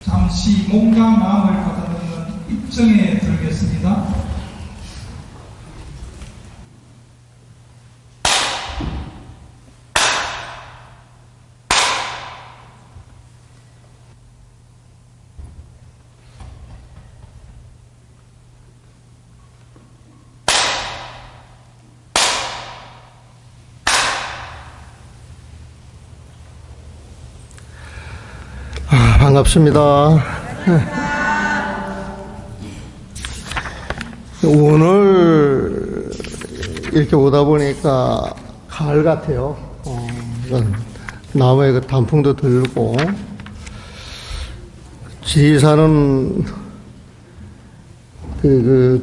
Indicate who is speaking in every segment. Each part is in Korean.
Speaker 1: 잠시 몸과 마음을 가다듬는 입정에 들겠습니다.
Speaker 2: 반갑습니다. 오늘 이렇게 오다 보니까 가을 같아요. 나무에 그 단풍도 들고, 지리산은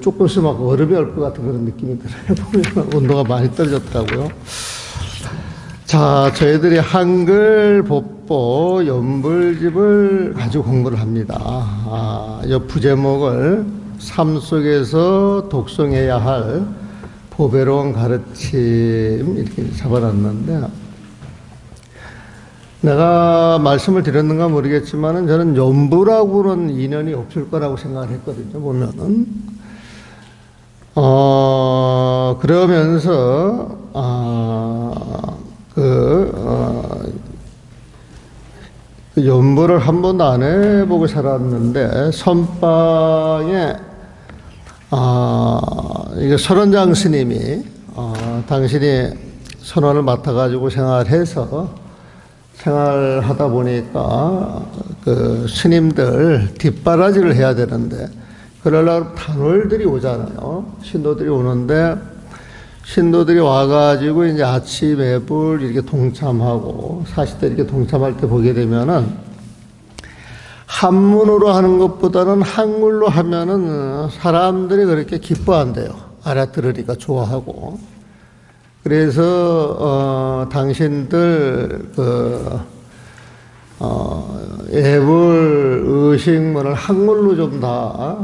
Speaker 2: 조금 있으면 막 얼음이 올 것 같은 그런 느낌이 들어요. 온도가 많이 떨어졌더라고요. 자, 저희들이 한글 법보 연불집을 가지고 공부를 합니다. 이 부제목을 삶 속에서 독송해야 할 보배로운 가르침 이렇게 잡아놨는데, 내가 말씀을 드렸는가 모르겠지만은 저는 연불하고는 인연이 없을 거라고 생각을 했거든요. 보면은 그러면서 그 연불을 한 번도 안 해보고 살았는데, 선방에 이게 선원장 스님이 당신이 선원을 맡아가지고 생활하다 보니까 그 스님들 뒷바라지를 해야 되는데, 그러려면 단월들이 오잖아요. 신도들이 오는데, 신도들이 와가지고 이제 아침 예불 이렇게 동참하고 40대 이렇게 동참할 때 보게 되면은, 한문으로 하는 것보다는 한글로 하면은 사람들이 그렇게 기뻐한대요. 알아들으니까 좋아하고. 그래서 당신들 예불 의식문을 한글로 좀 다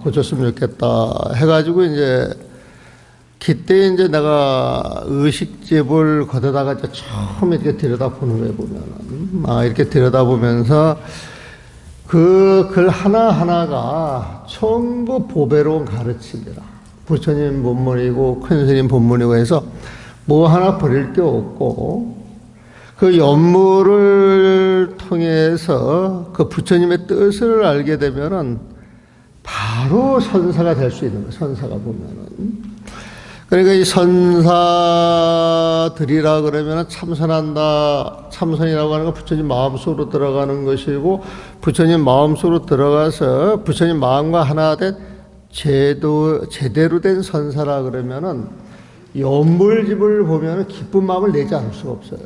Speaker 2: 고쳤으면 좋겠다 해가지고, 이제 그때 이제 내가 의식집을 거기다가 이제 처음 이렇게 들여다보는 거예요. 보면은 이렇게 들여다보면서 그 글 하나하나가 전부 보배로운 가르침이라. 부처님 본문이고 큰 스님 본문이고 해서 뭐 하나 버릴 게 없고, 그 연물을 통해서 그 부처님의 뜻을 알게 되면은 바로 선사가 될 수 있는 거예요. 선사가 보면은. 그러니까 이 선사들이라 그러면 참선한다, 참선이라고 하는 건 부처님 마음속으로 들어가는 것이고, 부처님 마음속으로 들어가서 부처님 마음과 하나 된 제대로 된 선사라 그러면은, 연불집을 보면은 기쁜 마음을 내지 않을 수가 없어요.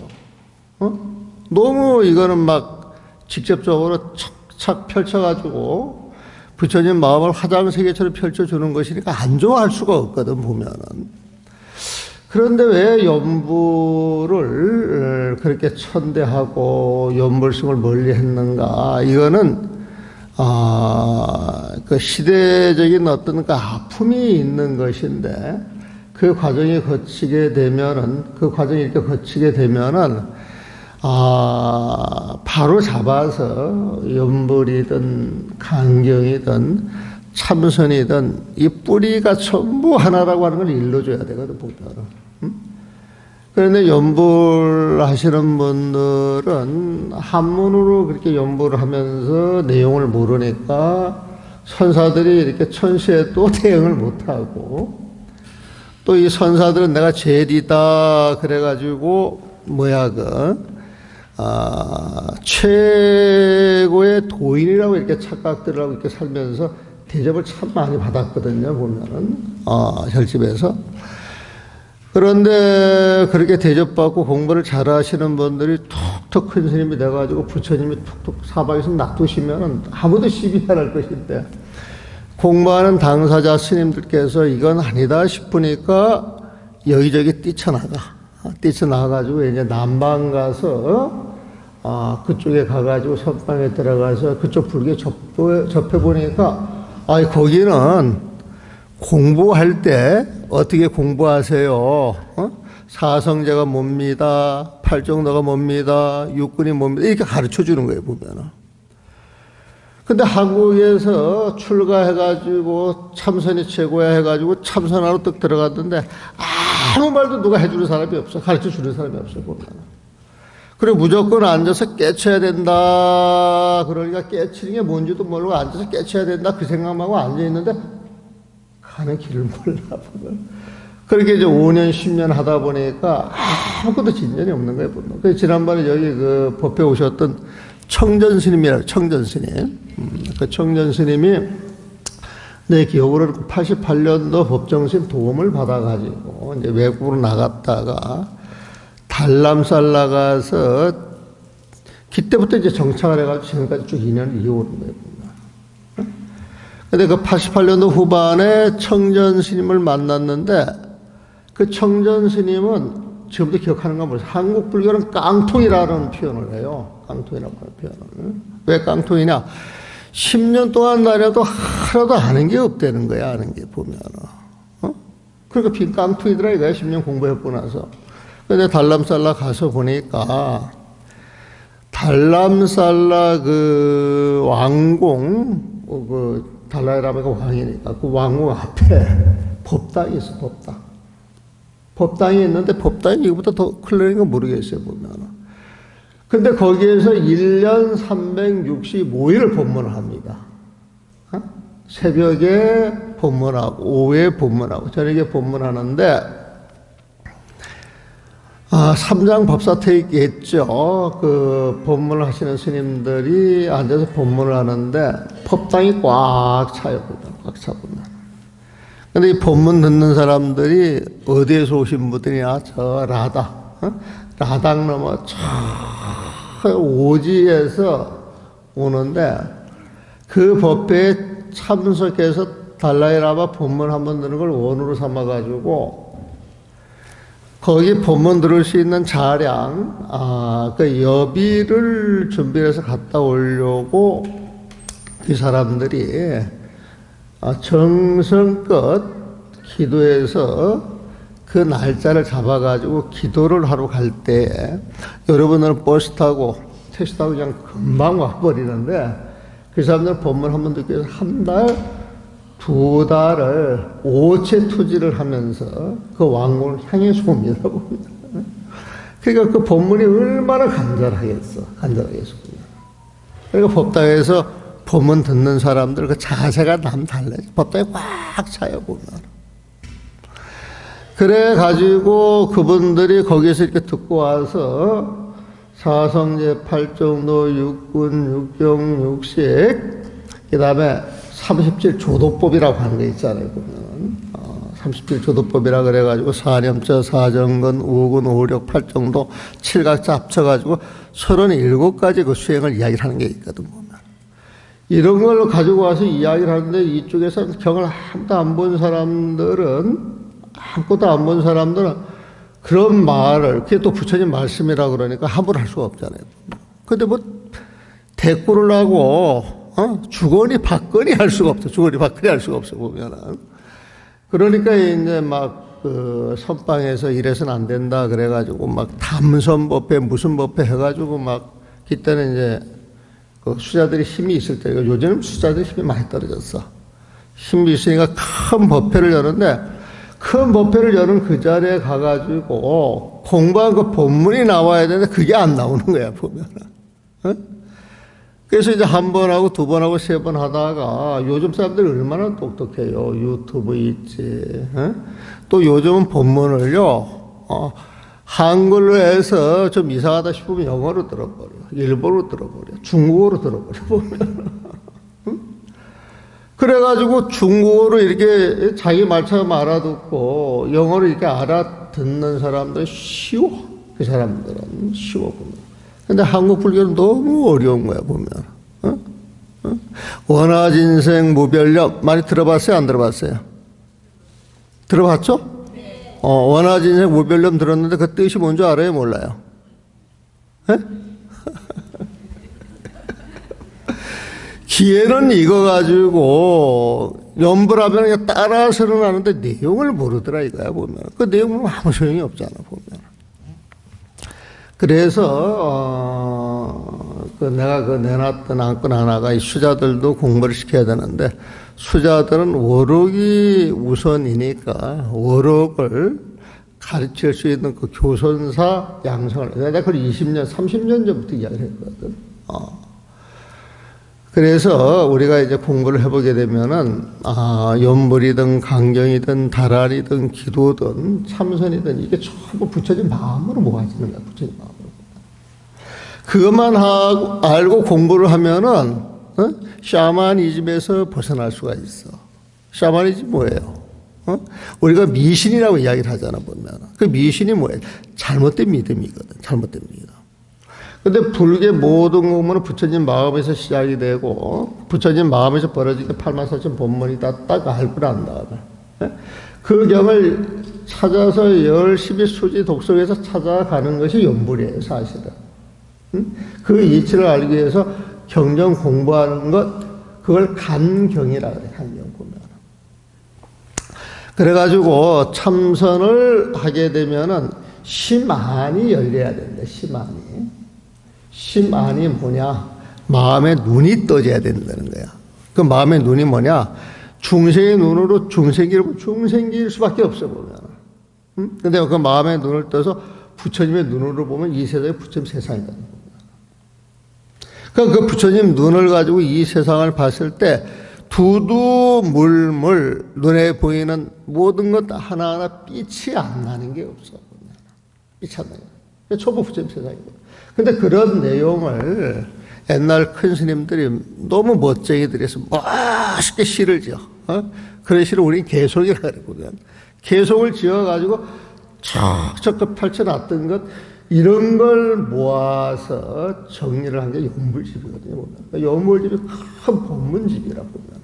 Speaker 2: 너무 이거는 막 직접적으로 착착 펼쳐가지고 부처님 마음을 화장세계처럼 펼쳐주는 것이니까 안 좋아할 수가 없거든, 보면은. 그런데 왜 연불을 그렇게 천대하고 연불승을 멀리 했는가? 이거는, 그 시대적인 어떤 그 아픔이 있는 것인데, 그 과정이 거치게 되면은, 바로 잡아서 연불이든 간경이든 참선이든 이 뿌리가 전부 하나라고 하는 걸 일러줘야 되거든, 보다는. 그런데 연불 하시는 분들은 한문으로 그렇게 연불을 하면서 내용을 모르니까 선사들이 이렇게 천시에 또 대응을 못하고, 또 이 선사들은 내가 제리다 그래가지고 최고의 도인이라고 이렇게 착각들을 하고 이렇게 살면서 대접을 참 많이 받았거든요, 보면은, 혈집에서. 그런데 그렇게 대접받고 공부를 잘 하시는 분들이 톡톡 큰 스님이 돼가지고 부처님이 톡톡 사방에서 놔두시면은 아무도 시비 안 할 것인데, 공부하는 당사자 스님들께서 이건 아니다 싶으니까 여기저기 뛰쳐나가가지고 이제 남방 가서, 그쪽에 가가지고 선방에 들어가서 그쪽 불교 접해보니까, 거기는 공부할 때 어떻게 공부하세요? 사성제가 뭡니다. 팔정도가 뭡니다. 육군이 뭡니다. 이렇게 가르쳐 주는 거예요, 보면은. 근데 한국에서 출가해가지고 참선이 최고야 해가지고 참선하러 뜩 들어갔는데 아무 말도 누가 해주는 사람이 없어. 가르쳐 주는 사람이 없어, 보면. 그리고 무조건 앉아서 깨쳐야 된다. 그러니까 깨치는 게 뭔지도 모르고 앉아서 깨쳐야 된다. 그 생각만 하고 앉아있는데 가는 길을 몰라, 보면. 그렇게 이제 5년, 10년 하다 보니까 아무것도 진전이 없는 거예요, 보면. 그래서 지난번에 여기 그 법회 오셨던 청전 스님이라고, 청전 스님. 그 청전 스님이 내 기억으로 88년도 법정스님 도움을 받아가지고 이제 외국으로 나갔다가 달람살 나가서 그때부터 이제 정착을 해가지고 지금까지 쭉 2년을 이어오는 거예요. 근데 그 88년도 후반에 청전 스님을 만났는데 그 청전 스님은 지금도 기억하는 건 뭐죠? 한국 불교는 깡통이라는 표현을 해요. 깡통이라는 표현을. 왜 깡통이냐? 10년 동안 다녀도 하나도 아는 게 없다는 거야, 아는 게 보면. 그러니까 빈 깡통이더라, 이거야, 10년 공부해보고 나서. 근데 달람살라 가서 보니까, 달람살라 그 왕공, 그 달라이라마가 왕이니까 그 왕공 앞에 법당이 있어, 법당. 법당이 있는데 법당이 이거보다 더 클래니까 모르겠어요, 보면. 근데 거기에서 1년 365일을 법문을 합니다. 새벽에 법문하고, 오후에 법문하고, 저녁에 법문하는데, 삼장 법사태익겠죠. 그 법문을 하시는 스님들이 앉아서 법문을 하는데, 법당이 꽉 차요, 꽉 차보면. 근데 이 법문 듣는 사람들이 어디에서 오신 분들이냐, 저 라당 넘어 오지에서 오는데 그 법회에 참석해서 달라이라마 법문 한번 듣는 걸 원으로 삼아가지고 거기 법문 들을 수 있는 자량, 그 여비를 준비해서 갔다 오려고 이 사람들이 정성껏 기도해서 그 날짜를 잡아가지고 기도를 하러 갈 때, 여러분들은 버스 타고, 택시 타고 그냥 금방 와버리는데, 그 사람들은 법문 한번 듣기 위해서 한 달, 2달을 오체 투지를 하면서 그 왕궁을 향해서 옵니다. 그러니까 그 법문이 얼마나 간절하겠어. 그러니까 법당에서 법문 듣는 사람들 그 자세가 남 달라요. 법당에 꽉 차요, 보면. 그래가지고 그분들이 거기서 이렇게 듣고 와서 사성제 8정도, 육군, 육경, 육식, 그 다음에 37조도법이라고 하는 게 있잖아요, 보면. 37조도법이라 그래가지고 사념자, 사정근, 우군, 오력, 8정도, 칠각자 합쳐가지고 37가지 그 수행을 이야기를 하는 게 있거든, 보면. 이런 걸 가지고 와서 이야기를 하는데 이쪽에서 경을 아무도 안 본 사람들은 아무것도 안 본 사람들은 그런 말을, 그게 또 부처님 말씀이라 그러니까 함부로 할 수가 없잖아요. 근데 뭐, 대꾸를 하고, 주거니 받거니 할 수가 없어. 주거니 받거니 할 수가 없어, 보면은. 그러니까 이제 막, 그, 선방에서 이래서는 안 된다. 그래가지고 막 담선법회, 무슨 법회 해가지고 막, 그때는 이제, 그 수자들이 힘이 있을 때, 요즘은 수자들이 힘이 많이 떨어졌어. 힘이 있으니까 큰 법회를 여는데, 큰 법회를 여는 그 자리에 가가지고 공부한 그 본문이 나와야 되는데 그게 안 나오는 거야, 보면은. 그래서 이제 한 번 하고 두 번 하고 세 번 하다가 요즘 사람들이 얼마나 똑똑해요. 유튜브 있지. 또 요즘은 본문을요, 한글로 해서 좀 이상하다 싶으면 영어로 들어버려. 일본어로 들어버려. 중국어로 들어버려, 보면. 그래가지고 중국어로 이렇게 자기 말처럼 알아듣고 영어로 이렇게 알아듣는 사람들 쉬워. 그 사람들은 쉬워, 보면. 근데 한국 불교는 너무 어려운 거야, 보면. 원화진생 무별력 많이 들어봤어요? 안 들어봤어요? 들어봤죠? 네. 원화진생 무별력 들었는데 그 뜻이 뭔지 알아요? 몰라요? 기회는 이거 가지고 연불하면 그냥 따라서는 하는데 내용을 모르더라 이거야, 보면. 그 내용은 아무 소용이 없잖아, 보면. 그래서 내가 내놨던 안건 하나가 이 수자들도 공부를 시켜야 되는데, 수자들은 워록이 우선이니까 워록을 가르칠 수 있는 그 교선사 양성을, 내가 그걸 20년, 30년 전부터 이야기를 했거든. 그래서 우리가 이제 공부를 해보게 되면은, 연불이든 강경이든 다랄이든 기도든 참선이든 이게 전부 부처님 마음으로 모아지는 거야, 부처님 마음으로. 그것만 알고 공부를 하면은, 샤머니즘에서 벗어날 수가 있어. 샤머니즘 뭐예요? 우리가 미신이라고 이야기를 하잖아, 보면. 그 미신이 뭐예요? 잘못된 믿음이거든, 잘못된 믿음. 근데 불교 모든 공부는 부처님 마음에서 시작이 되고, 부처님 마음에서 벌어지게 84,000 본문이 딱 알고 난 다음에, 그 경을 찾아서 열심히 수지 독서에서 찾아가는 것이 연불이에요, 사실은. 그 이치를 알기 위해서 경전 공부하는 것, 그걸 간경이라 그래, 간경 보면. 그래가지고 참선을 하게 되면은 심안이 열려야 된다, 심안이. 심안이 뭐냐? 마음의 눈이 떠져야 된다는 거야. 그 마음의 눈이 뭐냐? 중생의 눈으로 중생길 수밖에 없어, 보면. 근데 그 마음의 눈을 떠서 부처님의 눈으로 보면 이 세상이 부처님 세상이다. 그러니까 그 부처님 눈을 가지고 이 세상을 봤을 때 두두물물 눈에 보이는 모든 것 하나하나 빛이 안 나는 게 없어. 빛이 안 나는 거야. 초보 부처님 세상이고. 근데 그런 내용을 옛날 큰 스님들이 너무 멋쟁이들이 서 멋있게 시를 지어. 그런 시를 우리는 개송이라고 그랬거든. 개송을 지어가지고 척척 펼쳐놨던 것, 이런 걸 모아서 정리를 한 게 연불집이거든요. 연불집이 큰 법문집이라고 보면.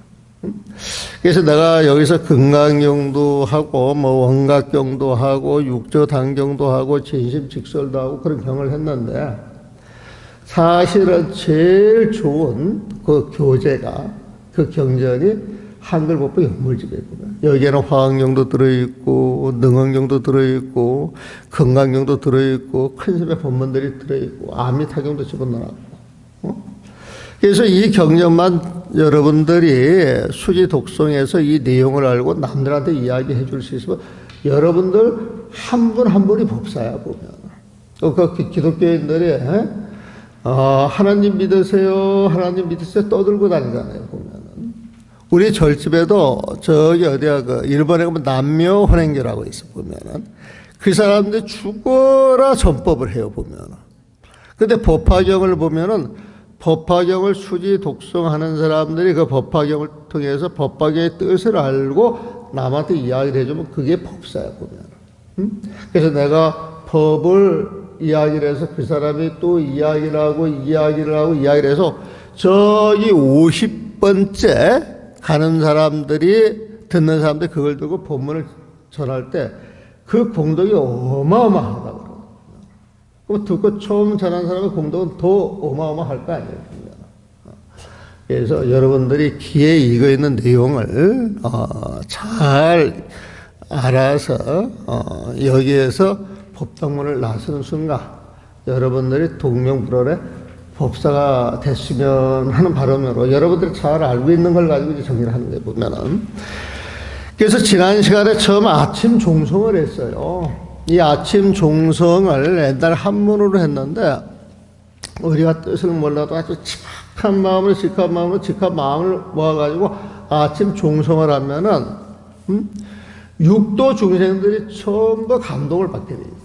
Speaker 2: 그래서 내가 여기서 금강경도 하고, 원각경도 하고, 육조단경도 하고, 진심직설도 하고, 그런 경을 했는데, 사실은 제일 좋은 그 교재가, 그 경전이 한글법보 연불집에 보면 여기에는 화학경도 들어있고 능언경도 들어있고 건강경도 들어있고 큰 셈의 법문들이 들어있고 아미타경도 집어넣어놨고 그래서 이 경전만 여러분들이 수지 독송에서 이 내용을 알고 남들한테 이야기해 줄 수 있으면 여러분들 한 분 한 분이 법사야 보면 그 기독교인들이 하나님 믿으세요 떠들고 다니잖아요 보면. 우리 절집에도 저기 어디야 일본에 가면 남묘헌행교라고 있어 보면은 그 사람들 죽어라 전법을 해요 보면은. 근데 법화경을 보면은 법화경을 수지 독송하는 사람들이 그 법화경을 통해서 법화경의 뜻을 알고 남한테 이야기를 해주면 그게 법사야 보면은. 그래서 내가 법을 이야기를 해서 그 사람이 또 이야기를 하고 해서 저기 50번째 가는 사람들이, 듣는 사람들이 그걸 두고 법문을 전할 때 그 공덕이 어마어마하다고 그러거든요. 듣고 처음 전한 사람의 공덕은 더 어마어마할 거 아니에요. 그래서 여러분들이 귀에 익어 있는 내용을 잘 알아서 여기에서 법당문을 나서는 순간 여러분들이 동명불월에 법사가 됐으면 하는 바람으로 여러분들이 잘 알고 있는 걸 가지고 이제 정리를 하는 거예요, 보면은. 그래서 지난 시간에 처음 아침 종성을 했어요. 이 아침 종성을 옛날 한문으로 했는데, 우리가 뜻을 몰라도 아주 직한 마음으로 모아가지고 아침 종성을 하면은, 육도 중생들이 전부 감동을 받게 돼 있어.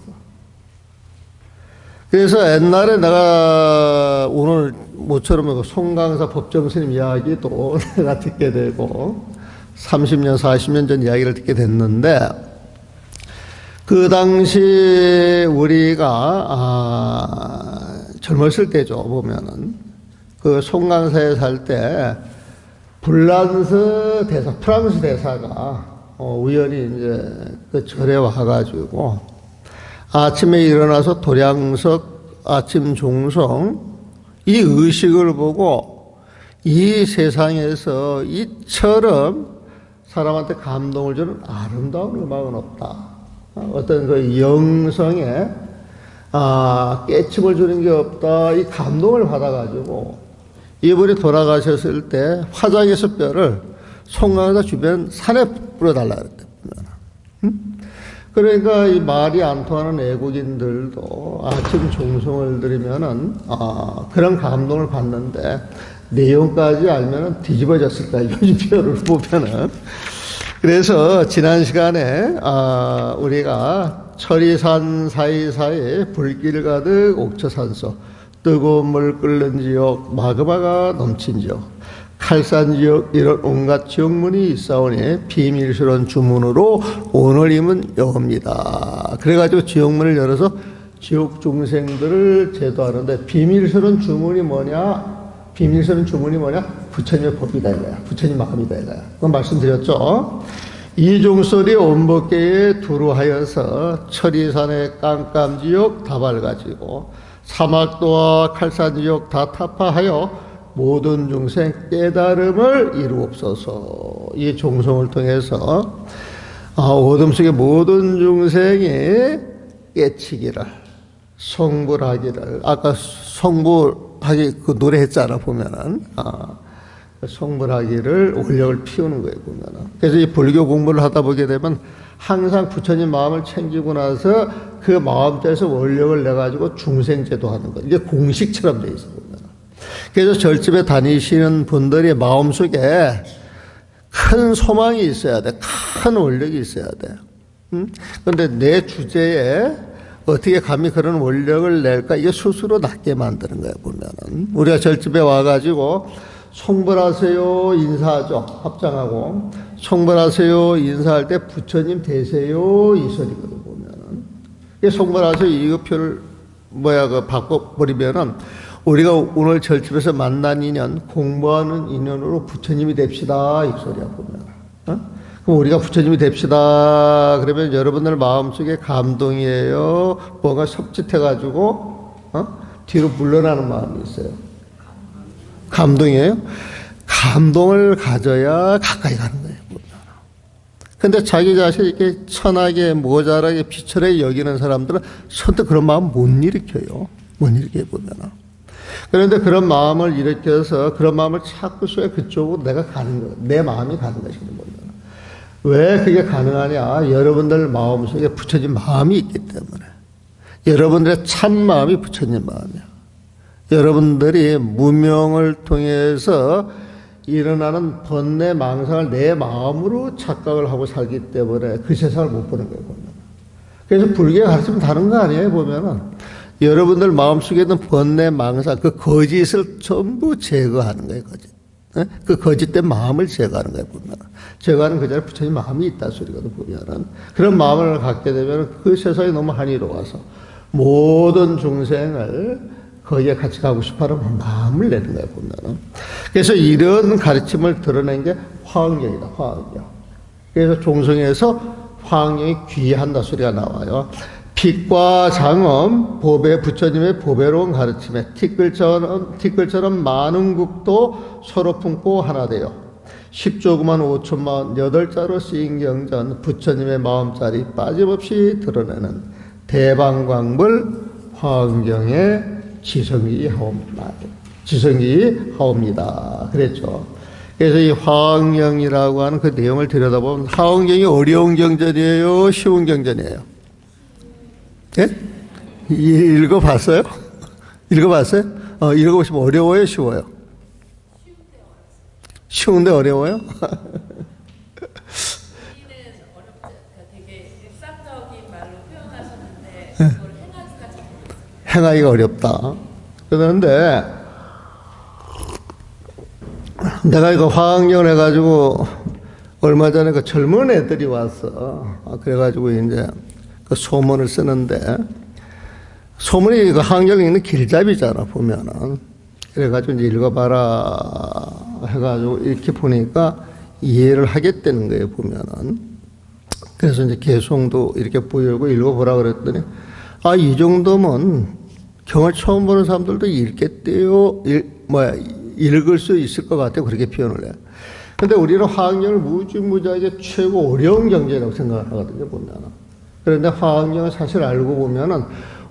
Speaker 2: 그래서 옛날에 내가 오늘 모처럼 송강사 법정스님 이야기도 내가 듣게 되고 30년, 40년 전 이야기를 듣게 됐는데 그 당시 우리가 젊었을 때죠 보면은 그 송강사에 살 때 불란서 대사, 프랑스 대사가 우연히 이제 그 절에 와가지고 아침에 일어나서 도량석 아침 종성 이 의식을 보고 이 세상에서 이처럼 사람한테 감동을 주는 아름다운 음악은 없다. 어떤 그 영성의 깨침을 주는 게 없다. 이 감동을 받아가지고 이분이 돌아가셨을 때 화장에서 뼈를 송강사 주변 산에 뿌려달라 그랬대. 그러니까 이 말이 안 통하는 애국인들도 아침 종송을 드리면은 그런 감동을 받는데 내용까지 알면은 뒤집어졌을 거예요. 요즘 표현을 보면은. 그래서 지난 시간에 우리가 철이산 사이사이 불길 가득 옥초산소, 뜨거운 물 끓는 지역, 마그마가 넘친 지역, 칼산 지역, 이런 온갖 지역문이 있사오니 비밀스러운 주문으로 오늘 임은 여옵니다. 그래가지고 지역문을 열어서 지옥 중생들을 제도하는데 비밀스러운 주문이 뭐냐? 비밀스러운 주문이 뭐냐? 부처님의 법이다 이거야. 부처님 마음이다 이거야. 그건 말씀드렸죠. 이종설이 온법계에 두루하여서 철이산의 깜깜지역 다 밝아지고 사막도와 칼산지역 다 타파하여 모든 중생 깨달음을 이루옵소서. 이 종송을 통해서 어둠 속의 모든 중생이 깨치기를, 성불하기를, 아까 성불하기 그 노래 했잖아 보면은 성불하기를 원력을 피우는 거예요 보면은. 그래서 이 불교 공부를 하다 보게 되면 항상 부처님 마음을 챙기고 나서 그 마음대에서 원력을 내 가지고 중생제도 하는 거. 이게 공식처럼 돼 있어 보면. 그래서 절집에 다니시는 분들이 마음속에 큰 소망이 있어야 돼. 큰 원력이 있어야 돼. 그런데 내 주제에 어떻게 감히 그런 원력을 낼까? 이게 스스로 낮게 만드는 거예요, 보면은. 우리가 절집에 와가지고 송불하세요 인사하죠. 합장하고. 송불하세요 인사할 때 부처님 되세요 이 소리거든, 보면은. 송불하세요 이거표를 바꿔버리면은 우리가 오늘 절집에서 만난 인연, 공부하는 인연으로 부처님이 됩시다 이 소리야 보면. 그럼 우리가 부처님이 됩시다 그러면 여러분들 마음속에 감동이에요? 뭔가 섭짓해가지고 뒤로 물러나는 마음이 있어요. 감동이에요? 감동을 가져야 가까이 가는 거예요. 근데 자기 자신을 이렇게 천하게 모자라게 비천하게 여기는 사람들은 선뜻 그런 마음 못 일으켜요. 못 일으켜요 보면은. 그런데 그런 마음을 일으켜서 그런 마음을 찾고 있어야 그쪽으로 내가 가는 거예요. 내 마음이 가는 것이거든요. 왜 그게 가능하냐? 여러분들 마음속에 부처님 마음이 있기 때문에. 여러분들의 참 마음이 부처님 마음이야. 여러분들이 무명을 통해서 일어나는 번뇌 망상을 내 마음으로 착각을 하고 살기 때문에 그 세상을 못 보는 거예요. 보면. 그래서 불교가 가르치면 다른 거 아니에요. 보면은. 여러분들 마음속에 있는 번뇌 망상, 그 거짓을 전부 제거하는 거예요, 거짓. 그 거짓된 마음을 제거하는 거예요, 보면. 제거하는 그 자리에 부처님 마음이 있다 소리거든, 보면은. 그런 마음을 갖게 되면 그 세상이 너무 한이로워서 모든 중생을 거기에 같이 가고 싶어 하는 마음을 내는 거예요, 보면은. 그래서 이런 가르침을 드러낸 게 화응경이다, 화응경. 그래서 종성에서 화응경이 귀한다 소리가 나와요. 빛과 장엄, 보배, 부처님의 보배로운 가르침에 티끌처럼 많은 국도 서로 품고 하나 되어 10조구만 5천만 8자로 쓰인 경전 부처님의 마음자리 빠짐없이 드러내는 대방광불 화응경의 지성기하옵니다. 그랬죠. 그래서 이 화응경이라고 하는 그 내용을 들여다보면 화응경이 어려운 경전이에요? 쉬운 경전이에요? 예? 읽어봤어요? 읽어봤어요? 읽어보시면 어려워요? 쉬워요? 쉬운데 어려워요?
Speaker 3: 되게 일상적인 말로 표현하셨는데 그걸 행하기가 참
Speaker 2: 행하기가 어렵다. 그런데 내가 이거 화학연을 해가지고 얼마 전에 그 젊은 애들이 왔어. 그래가지고 이제 그 소문을 쓰는데 소문이 그 화학연에 있는 길잡이잖아 보면은. 그래가지고 이제 읽어봐라 해가지고 이렇게 보니까 이해를 하겠다는 거예요 보면은. 그래서 이제 개송도 이렇게 보이고 읽어보라 그랬더니 이 정도면 경을 처음 보는 사람들도 읽겠대요. 읽을 수 있을 것 같아요. 그렇게 표현을 해요. 근데 우리는 화학경을 무지무지하게 최고 어려운 경제라고 생각을 하거든요, 보면은. 그런데 화학경을 사실 알고 보면은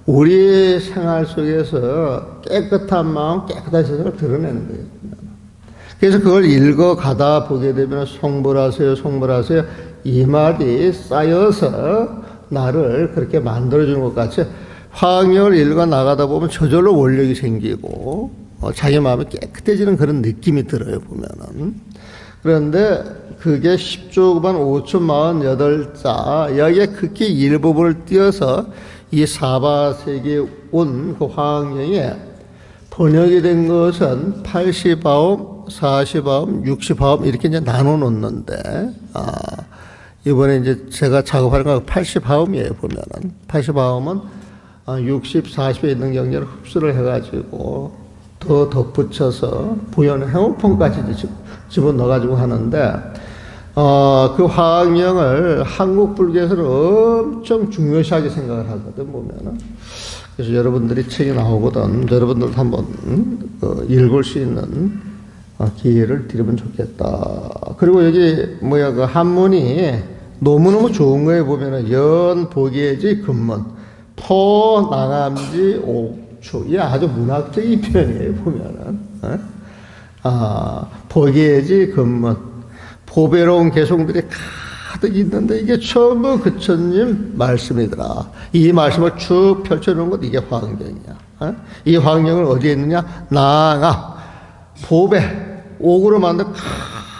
Speaker 2: 우리 생활 속에서 깨끗한 마음, 깨끗한 세상을 드러내는 거예요. 그래서 그걸 읽어가다 보게 되면 성불하세요, 성불하세요. 이 말이 쌓여서 나를 그렇게 만들어주는 것 같이 화학력을 읽어나가다 보면 저절로 원력이 생기고 자기 마음이 깨끗해지는 그런 느낌이 들어요, 보면은. 그런데 그게 10조 5,048자, 여기에 극히 일부분을 띄어서 이 사바세계에 온 그 화학령이 번역이 된 것은 80화음, 40화음, 60화음 이렇게 이제 나눠 놓는데, 이번에 이제 제가 작업하는 건 80화음이에요, 보면은. 80화음은 60, 40에 있는 경제를 흡수를 해가지고 더 덧붙여서 부연 해오폰까지 집어넣어가지고 하는데, 그 화학령을 한국 불교에서는 엄청 중요시하게 생각을 하거든, 보면은. 그래서 여러분들이 책이 나오거든, 여러분들도 한번 읽을 수 있는 기회를 드리면 좋겠다. 그리고 여기 그 한문이 너무너무 좋은 거에 보면은 연보계지 근문, 포낭암지 옥추. 이게 아주 문학적인 표현이에요, 보면은. 보계지 근문. 보배로운 개송들이 가득 있는데 이게 전부 부처님 말씀이더라. 이 말씀을 쭉 펼쳐놓은 것, 이게 화학령이야. 이 화학령을 어디에 있느냐? 나가 보배, 옥으로 만든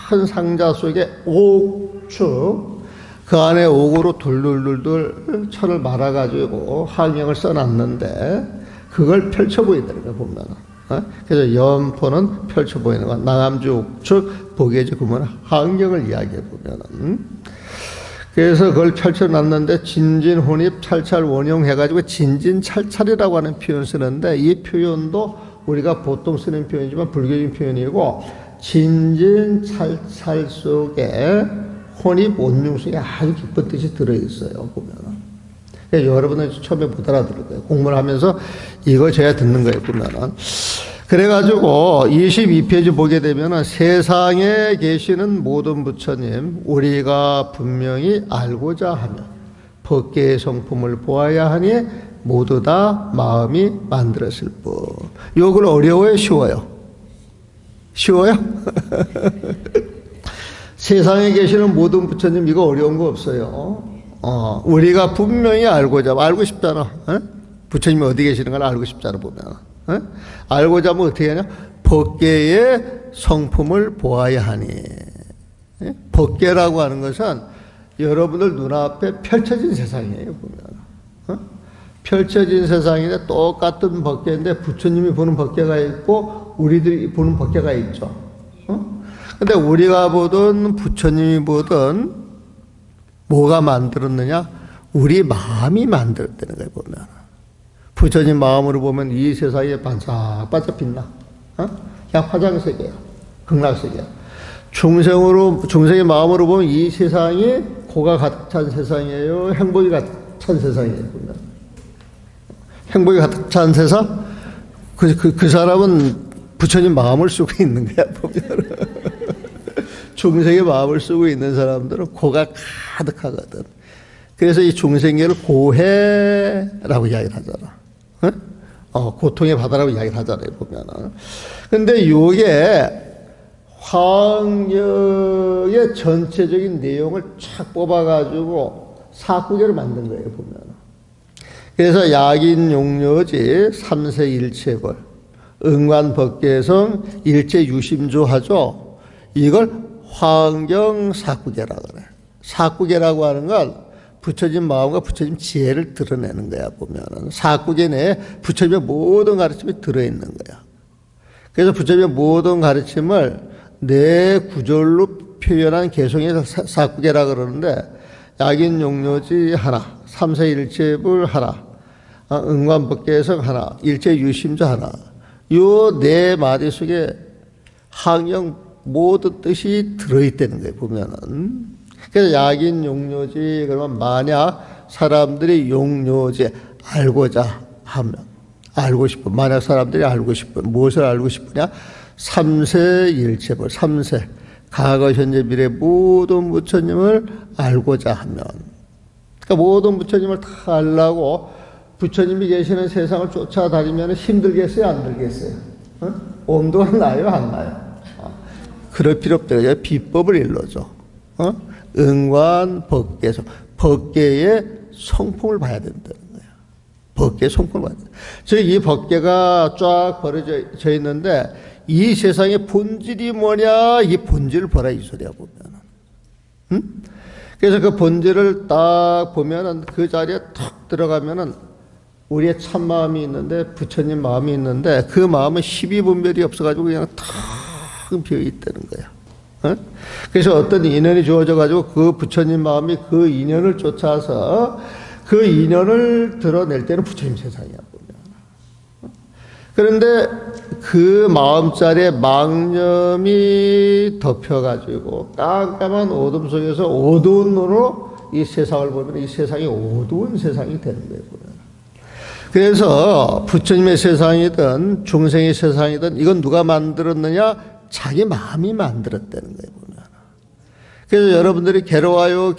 Speaker 2: 큰 상자 속에 옥추, 그 안에 옥으로 둘둘둘둘 철을 말아가지고 화학령을 써놨는데 그걸 펼쳐 보인다는 거야, 보면은. 그래서 연포는 펼쳐 보이는 거, 나암주 옥축, 보계지 구문 화학령을 이야기해 보면은. 그래서 그걸 펼쳐놨는데 진진혼입 찰찰 원용해가지고 진진찰찰이라고 하는 표현 쓰는데, 이 표현도 우리가 보통 쓰는 표현이지만 불교적인 표현이고, 진진찰찰 속에 혼입 원용 속에 아주 깊은 뜻이 들어있어요, 보면은. 여러분은 처음에 못 알아들을 거예요. 공부를 하면서 이거 제가 듣는 거예요, 보면은. 그래가지고 22페이지 보게 되면은 세상에 계시는 모든 부처님, 우리가 분명히 알고자 하며 법계의 성품을 보아야 하니 모두 다 마음이 만들었을 뿐. 요걸 어려워요, 쉬워요? 쉬워요? 세상에 계시는 모든 부처님, 이거 어려운 거 없어요. 우리가 분명히 알고 싶잖아. 부처님이 어디 계시는 걸 알고 싶잖아, 보면. 알고자 하면 어떻게 하냐? 법계의 성품을 보아야 하니. 법계라고 하는 것은 여러분들 눈앞에 펼쳐진 세상이에요, 보면. 펼쳐진 세상인데 똑같은 법계인데 부처님이 보는 법계가 있고 우리들이 보는 법계가 있죠. 근데 우리가 보든 부처님이 보든 뭐가 만들었느냐? 우리 마음이 만들었다는 거예요, 보면. 부처님 마음으로 보면 이 세상에 반짝반짝 빛나. 그냥 화장색이에요. 극락색이야. 중생의 마음으로 보면 이 세상이 고가 가득 찬 세상이에요? 행복이 가득 찬 세상이에요, 보면. 행복이 가득 찬 세상? 그 사람은 부처님 마음을 쓰고 있는 거야, 보면. 중생의 마음을 쓰고 있는 사람들은 고가 가득하거든. 그래서 이 중생계를 고해라고 이야기를 하잖아. 고통의 바다라고 이야기를 하잖아요, 보면은. 근데 요게 화학력의 전체적인 내용을 쫙 뽑아가지고 사구계를 만든 거예요, 보면. 그래서 약인용료지 삼세일체벌, 응관법계성 일체유심조 하죠. 이걸 화경 사구계라 그래. 사구계라고 하는 건 부처님 마음과 부처님 지혜를 드러내는 거야, 보면은. 사구계 내에 부처님의 모든 가르침이 들어있는 거야. 그래서 부처님의 모든 가르침을 네 구절로 표현한 개성에서 사구계라 그러는데, 약인용료지 하나, 삼세일체불 하나, 응관법계성 하나, 일체유심조 하나. 요 네 마디 속에 항영 모든 뜻이 들어있다는 거예요, 보면은. 그래서 약인 용료지, 그러면 만약 사람들이 용료지 알고자 하면, 알고 싶은, 만약 사람들이 알고 싶은, 무엇을 알고 싶으냐? 삼세일체벌, 삼세. 과거, 현재, 미래 모든 부처님을 알고자 하면. 그러니까 모든 부처님을 다 알라고 부처님이 계시는 세상을 쫓아다니면 힘들겠어요? 안 들겠어요? 온도가 나요? 안 나요? 그럴 필요 없대요. 비법을 일러줘. 응관 법계에서 법계의 성품을 봐야 된다는 거예요. 법계의 성품을 봐야 된다. 저희 이 법계가 쫙 벌어져 있는데 이 세상의 본질이 뭐냐? 이 본질을 보라 이 소리야 보면은. 그래서 그 본질을 딱 보면은 그 자리에 탁 들어가면은 우리의 참 마음이 있는데 부처님 마음이 있는데 그 마음은 희비분별이 없어가지고 그냥 탁 비어 있다는 거야. 그래서 어떤 인연이 주어져 가지고 그 부처님 마음이 그 인연을 쫓아서 그 인연을 드러낼 때는 부처님 세상이야 보면. 그런데 그 마음자리에 망념이 덮여가지고 깜깜한 어둠 속에서 어두운 눈으로 이 세상을 보면 이 세상이 어두운 세상이 되는 거예요 보면. 그래서 부처님의 세상이든 중생의 세상이든 이건 누가 만들었느냐? 자기 마음이 만들었다는 거예요 보면. 그래서 여러분들이 괴로워요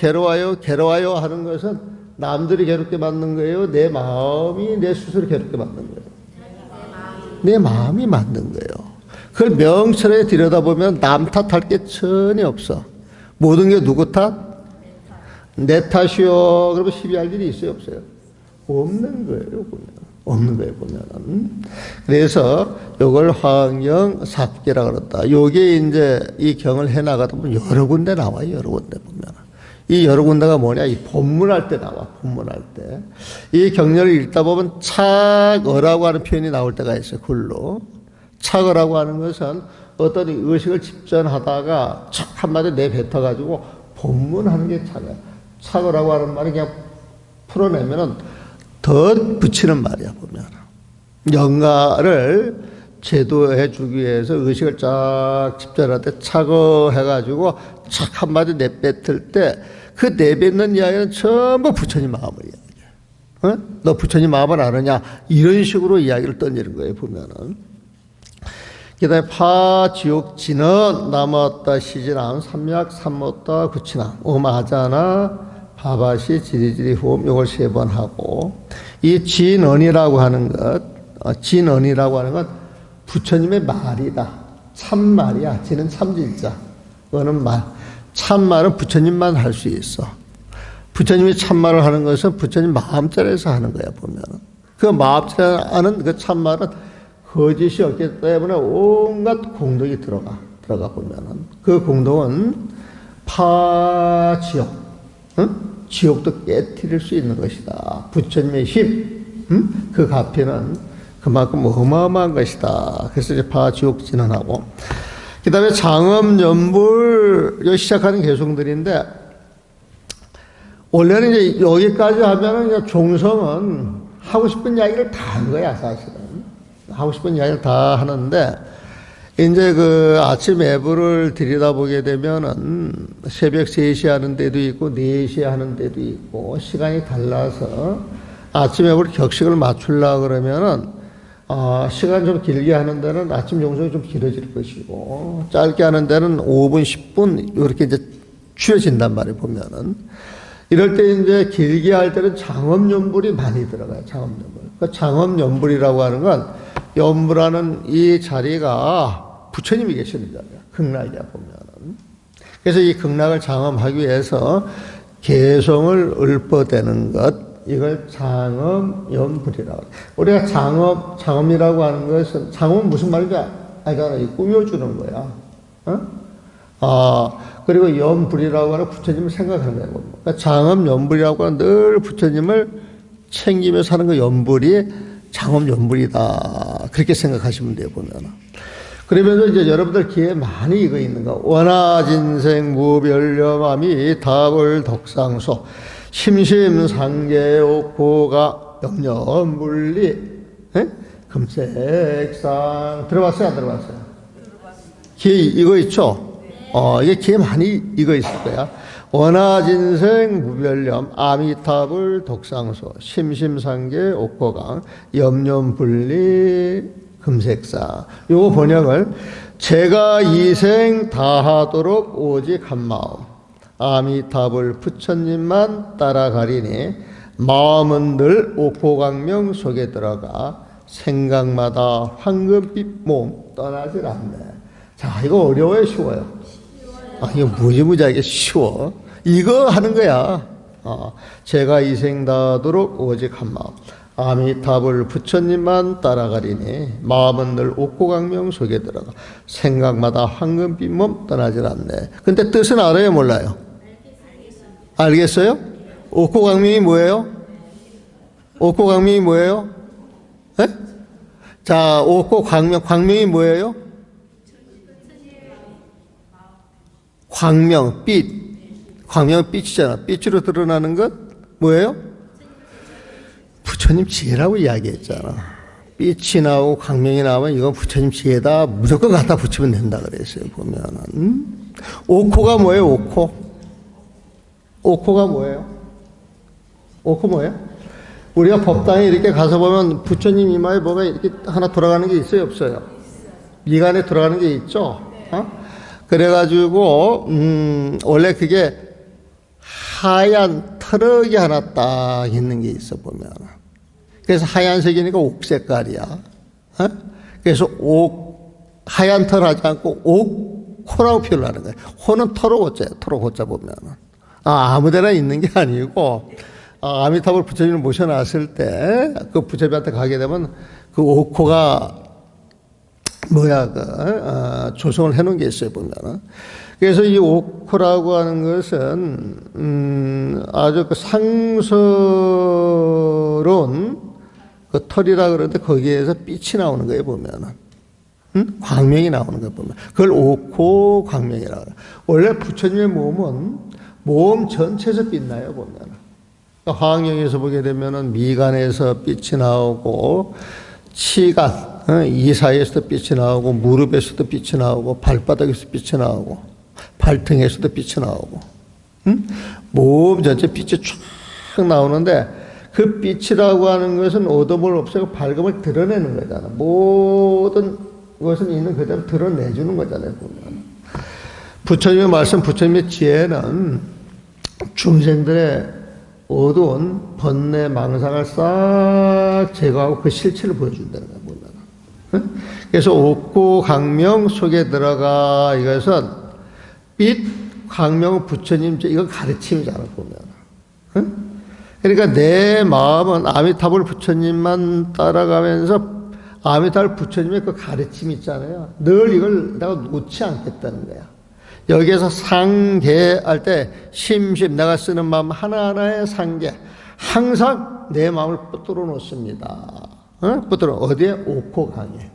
Speaker 2: 하는 것은 남들이 괴롭게 만든 거예요? 내 마음이 내 스스로 괴롭게 만든 거예요? 내 마음이 만든 거예요. 그걸 명철하게 들여다보면 남 탓할 게 전혀 없어. 모든 게 누구 탓? 내 탓이요. 그러면 시비할 일이 있어요 없어요? 없는 거예요 보면. 없는 거예요 보면은. 그래서 요걸 화엄경 삽계라 그런다. 요게 이제 이 경을 해나가다 보면 여러 군데 나와요. 여러 군데 보면. 이 여러 군데가 뭐냐? 이 본문할 때 나와. 본문할 때. 이 경렬을 읽다 보면 착어라고 하는 표현이 나올 때가 있어요. 글로. 착어라고 하는 것은 어떤 의식을 집전하다가 착 한마디 내뱉어가지고 본문하는 게 착어야. 착어라고 하는 말이 그냥 풀어내면은 더 붙이는 말이야 보면. 영가를 제도해 주기 위해서 의식을 쫙 집전할 때 착어해가지고 착 한마디 내뱉을 때 그 내뱉는 이야기는 전부 부처님 마음을 이야기해. 너 부처님 마음을 아느냐? 이런 식으로 이야기를 던지는 거예요 보면은. 그 다음에 파지옥지는 남았다 시진함 삼약 삼못다 구치남 오마하자나 바바시 지리지리 호흡 요걸 3번 하고 이 진언이라고 하는 것 진언이라고 하는 건 부처님의 말이다. 참말이야. 진은 참진자. 어는 말. 참말은 부처님만 할 수 있어. 부처님이 참말을 하는 것은 부처님 마음자리에서 하는 거야 보면. 그 마음자리에 하는 그 참말은 거짓이 없기 때문에 온갖 공덕이 들어가 보면은 그 공덕은 파지옥, 지옥도 깨트릴 수 있는 것이다. 부처님의 힘, 그 가피는 그만큼 어마어마한 것이다. 그래서 이제 파지옥 진언하고, 그 다음에 장엄연불 시작하는 개송들인데 원래는 이제 여기까지 하면은 이제 종성은 하고 싶은 이야기를 다 한 거야 사실은. 하고 싶은 이야기를 다 하는데, 이제 그 아침 예불을 들여다보게 되면은 새벽 3시에 하는 데도 있고 4시에 하는 데도 있고 시간이 달라서 아침 예불 격식을 맞추려고 그러면은 시간 좀 길게 하는 데는 아침 종성이 좀 길어질 것이고 짧게 하는 데는 5분, 10분 이렇게 이제 줄여진단 말이에요 보면은. 이럴 때 이제 길게 할 때는 장엄연불이 많이 들어가요. 장엄연불. 그 장엄연불이라고 하는 건 연불하는 이 자리가 부처님이 계시는 자리야. 극락이야 보면은. 그래서 이 극락을 장엄하기 위해서 개성을 읊어대는 것, 이걸 장엄연불이라고 해요. 우리가 장엄이라고 하는 것은 장엄은 무슨 말인지 알잖아요. 꾸며주는 거야. 그리고 연불이라고 하는 부처님을 생각하는 거예요. 그러니까 장엄연불이라고 하는 늘 부처님을 챙기며 사는 그 연불이 장엄연불이다. 그렇게 생각하시면 돼요, 보면. 그러면서 이제 여러분들 귀에 많이 이거 있는 거. 원하진생 무별념함이 답을 덕상소. 심심상계옥보가 염려물리. 금색상. 들어봤어요? 안 들어봤어요? 귀에 이거 있죠? 이게 귀에 많이 이거 있을 거야. 원하진생 무별념 아미타불 덕상소 심심상계 옥포강 염념분리 금색사. 요거 번역을 제가 이생 다하도록 오직 한마음 아미타불 부처님만 따라가리니 마음은 늘 옥고강명 속에 들어가 생각마다 황금빛 몸 떠나질 않네. 자, 이거 어려워요, 쉬워요? 이거 무지무지하게 쉬워. 이거 하는 거야. 제가 이생 다하도록 오직 한 마음 아미타불 부처님만 따라가리니 마음은 늘 옥고강명 속에 들어가 생각마다 황금빛 몸 떠나질 않네. 근데 뜻은 알아요, 몰라요? 알겠어요? 옥고강명이 뭐예요? 옥고강명이 뭐예요? 에? 자, 광명이 뭐예요? 빛. 광명은 빛이잖아. 빛으로 드러나는 것 뭐예요? 부처님 지혜라고 이야기했잖아. 빛이 나오고 광명이 나오면 이건 부처님 지혜다. 무조건 갖다 붙이면 된다 그랬어요. 보면은. 옥호가 뭐예요? 옥호가 뭐예요? 옥호 뭐예요? 우리가 법당에 이렇게 가서 보면 부처님 이마에 뭐가 이렇게 하나 돌아가는 게 있어요? 없어요? 미간에 돌아가는 게 있죠? 그래가지고, 원래 그게 하얀 트럭이 하나 딱 있는 게 있어, 보면. 그래서 하얀색이니까 옥 색깔이야. 그래서 하얀 털 하지 않고 옥호라고 표현을 하는 거예요. 호는 토로고자 보면. 아무 데나 있는 게 아니고, 아미타불 부처님을 모셔놨을 때, 그 부처님한테 가게 되면 그 옥호가 조성을 해놓은 게 있어요, 보면. 그래서 이 옥호라고 하는 것은, 아주 그 상서로운 그 털이라 그러는데 거기에서 빛이 나오는 거예요, 보면은. 광명이 나오는 거 보면. 그걸 옥호 광명이라고 해요. 원래 부처님의 몸은 몸 전체에서 빛나요, 보면. 그러니까 화학영에서 보게 되면은 미간에서 빛이 나오고, 치간, 이 사이에서도 빛이 나오고, 무릎에서도 빛이 나오고, 발바닥에서 빛이 나오고, 발등에서도 빛이 나오고, 몸 전체 빛이 쫙 나오는데, 그 빛이라고 하는 것은 어둠을 없애고 밝음을 드러내는 거잖아. 모든 것은 있는 그대로 드러내주는 거잖아요, 보면. 부처님의 말씀, 부처님의 지혜는 중생들의 어두운 번뇌 망상을 싹 제거하고 그 실체를 보여준다는 거야, 보면. 그래서 옥고 강명 속에 들어가 이것은 빛, 광명, 부처님 이건 가르침이잖아, 보면. 그러니까 내 마음은 아미타불 부처님만 따라가면서 아미타불 부처님의 그 가르침이 있잖아요. 늘 이걸 내가 놓지 않겠다는 거야. 여기에서 상계 할 때 심심 내가 쓰는 마음 하나하나의 상계 항상 내 마음을 붙들어 놓습니다. 붙들어 어디에? 옥호강에.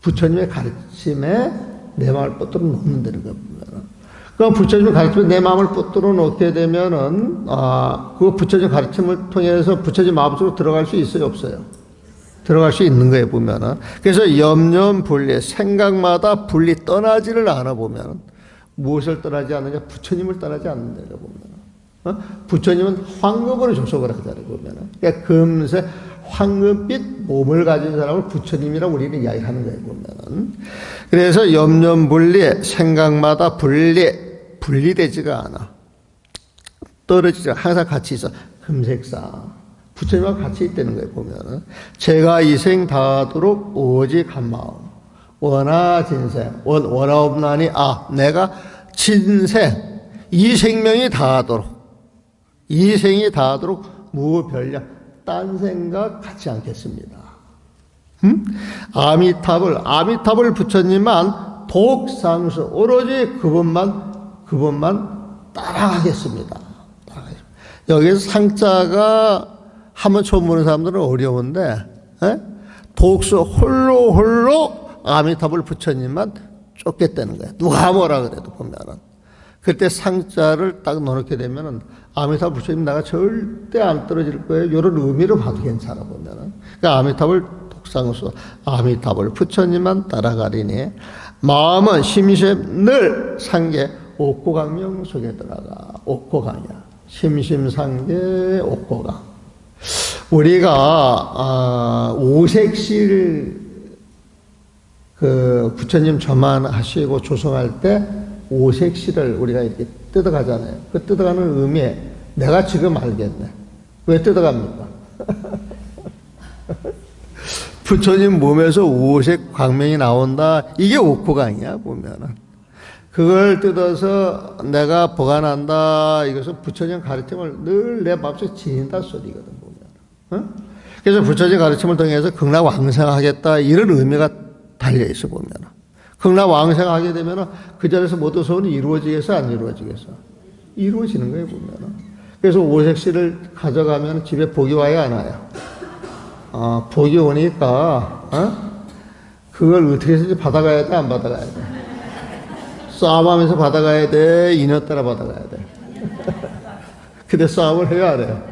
Speaker 2: 부처님의 가르침에 내 마음을 붙들어 놓는다는 거예요. 그럼 부처님의 가르침에 내 마음을 붙들어 놓게 되면은 그 부처님 가르침을 통해서 부처님 마음속으로 들어갈 수 있어요, 없어요? 들어갈 수 있는 거예요, 보면은. 그래서 염려 분리, 생각마다 분리 떠나지를 않아 보면 무엇을 떠나지 않느냐? 부처님을 떠나지 않는다, 보면. 부처님은 황금으로 조속을 하잖아요, 보면은. 그러니까 금세 황금빛 몸을 가진 사람을 부처님이라고 우리는 이야기하는 거예요, 보면은. 그래서 염려 분리, 생각마다 분리되지가 않아. 떨어지지 않아. 항상 같이 있어. 금색상. 부처님과 같이 있다는 거예요, 보면은. 제가 이생 다하도록 오직 한 마음. 원하 진생. 원하옵나니, 내가 진생. 이 생명이 다하도록. 이 생이 다하도록 무별량. 딴 생각 갖지 않겠습니다. 아미타불 부처님만 독상수. 오로지 그분만 따라가겠습니다. 여기서 상자가 한번 처음 보는 사람들은 어려운데, 독수 홀로 아미타불 부처님만 쫓겠다는 거야. 누가 뭐라 그래도 보면은. 그때 상자를 딱 넣어놓게 되면은 아미타불 부처님 나가 절대 안 떨어질 거예요. 이런 의미로 봐도 괜찮아, 보면은. 그러니까 아미타불 독상수, 아미타불 부처님만 따라가리니 마음은 심심 늘 상계 옥고강명 속에 들어가. 옥고강이야. 심심상계 옥고강. 우리가 오색실 그 부처님 저만하시고 조성할 때 오색실을 우리가 이렇게 뜯어가잖아요. 그 뜯어가는 의미에 내가 지금 알겠네. 왜 뜯어갑니까? 부처님 몸에서 오색 광명이 나온다. 이게 옥호강이야, 보면은. 그걸 뜯어서 내가 보관한다. 이것은 부처님 가르침을 늘 내 마음속에 지닌다 소리거든, 보면. 어? 그래서 부처님 가르침을 통해서 극락왕생하겠다. 이런 의미가 달려있어, 보면. 극락왕생하게 되면 그 자리에서 모든 소원이 이루어지겠어, 안 이루어지겠어? 이루어지는 거예요, 보면. 그래서 오색실을 가져가면 집에 복이 와요, 안 와요? 복이 오니까, 그걸 어떻게 해서든지 받아가야 돼, 안 받아가야 돼? 싸움하면서 받아가야 돼, 인연 따라 받아가야 돼. 근데 싸움을 해야 돼.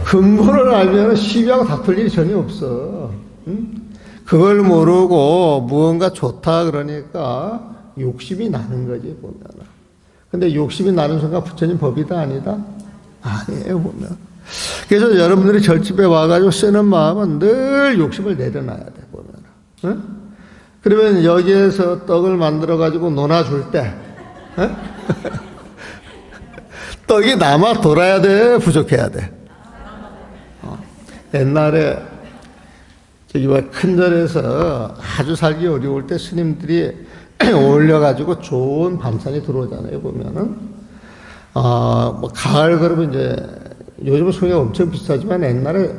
Speaker 2: 근본을 알면 시비하고 다툴 일이 전혀 없어. 응? 그걸 모르고 무언가 좋다 그러니까 욕심이 나는 거지, 보면. 근데 욕심이 나는 순간 부처님 법이다, 아니다? 아니에요, 보면. 그래서 여러분들이 절집에 와가지고 쓰는 마음은 늘 욕심을 내려놔야 돼, 보면. 응? 그러면 여기에서 떡을 만들어가지고 논아줄 때, 떡이 남아 돌아야 돼, 부족해야 돼? 옛날에, 저기 큰 절에서 아주 살기 어려울 때 스님들이 올려가지고 좋은 반찬이 들어오잖아요, 보면은. 뭐, 가을 그러면 이제, 요즘은 송이가 엄청 비싸지만 옛날에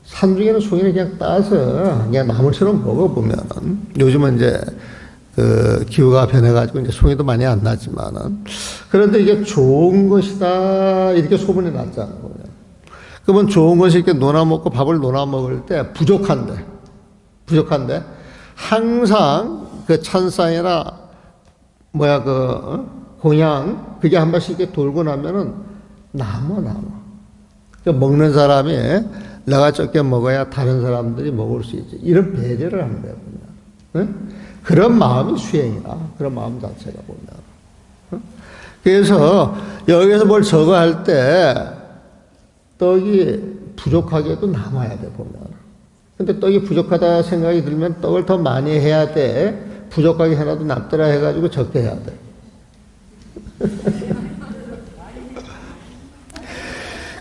Speaker 2: 산 중에는 송이를 그냥 따서 그냥 나물처럼 먹어보면은, 요즘은 이제 그 기후가 변해가지고 이제 송이도 많이 안 나지만은, 그런데 이게 좋은 것이다 이렇게 소문이 났잖아요, 보면. 그러면 좋은 것이 이렇게 논아 먹고 밥을 논아 먹을 때 부족한데 항상 그 찬상이나 공양 그게 한 번씩 이렇게 돌고 나면은 남아. 그러니까 먹는 사람이 내가 적게 먹어야 다른 사람들이 먹을 수 있지. 이런 배려를 하는 거야, 보면. 응? 그런 마음이 수행이다. 그런 마음 자체가 보면. 응? 그래서 여기서 뭘 저거 할 때 떡이 부족하게도 남아야 돼, 보면. 근데 떡이 부족하다 생각이 들면 떡을 더 많이 해야 돼. 부족하게 해놔도 남더라 해가지고 적게 해야 돼.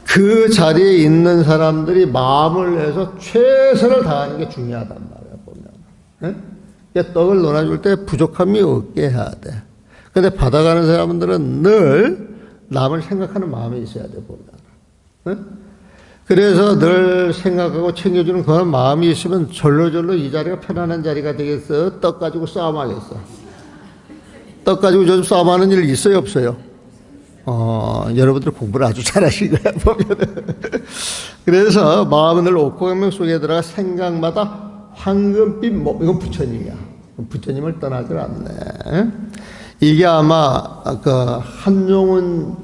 Speaker 2: 그 자리에 있는 사람들이 마음을 내서 최선을 다하는 게 중요하단 말이야, 보면. 응? 떡을 논아줄 때 부족함이 없게 해야 돼. 근데 받아가는 사람들은 늘 남을 생각하는 마음이 있어야 돼, 보면. 응? 그래서 늘 생각하고 챙겨주는 그런 마음이 있으면 절로절로 이 자리가 편안한 자리가 되겠어? 떡 가지고 싸움하겠어? 떡 가지고 요즘 싸움하는 일 있어요, 없어요? 여러분들 공부를 아주 잘하신 거야, 보면은. 그래서 마음은 늘 옥고강명 속에 들어가 생각마다 황금빛 이건 부처님이야. 부처님을 떠나질 않네. 이게 아마 한용운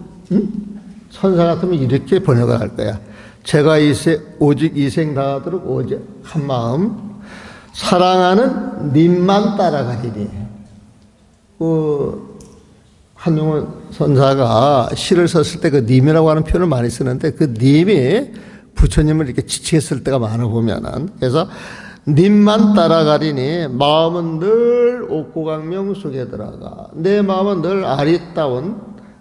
Speaker 2: 천사 같으면 이렇게 번역을 할 거야. 제가 오직 이생 다하도록 오직 한 마음 사랑하는 님만 따라가리니. 한용운 선사가 시를 썼을 때 그 님이라고 하는 표현을 많이 쓰는데 그 님이 부처님을 이렇게 지칭했을 때가 많아, 보면은. 그래서 님만 따라가리니 마음은 늘 옥고강명 속에 들어가. 내 마음은 늘 아리따운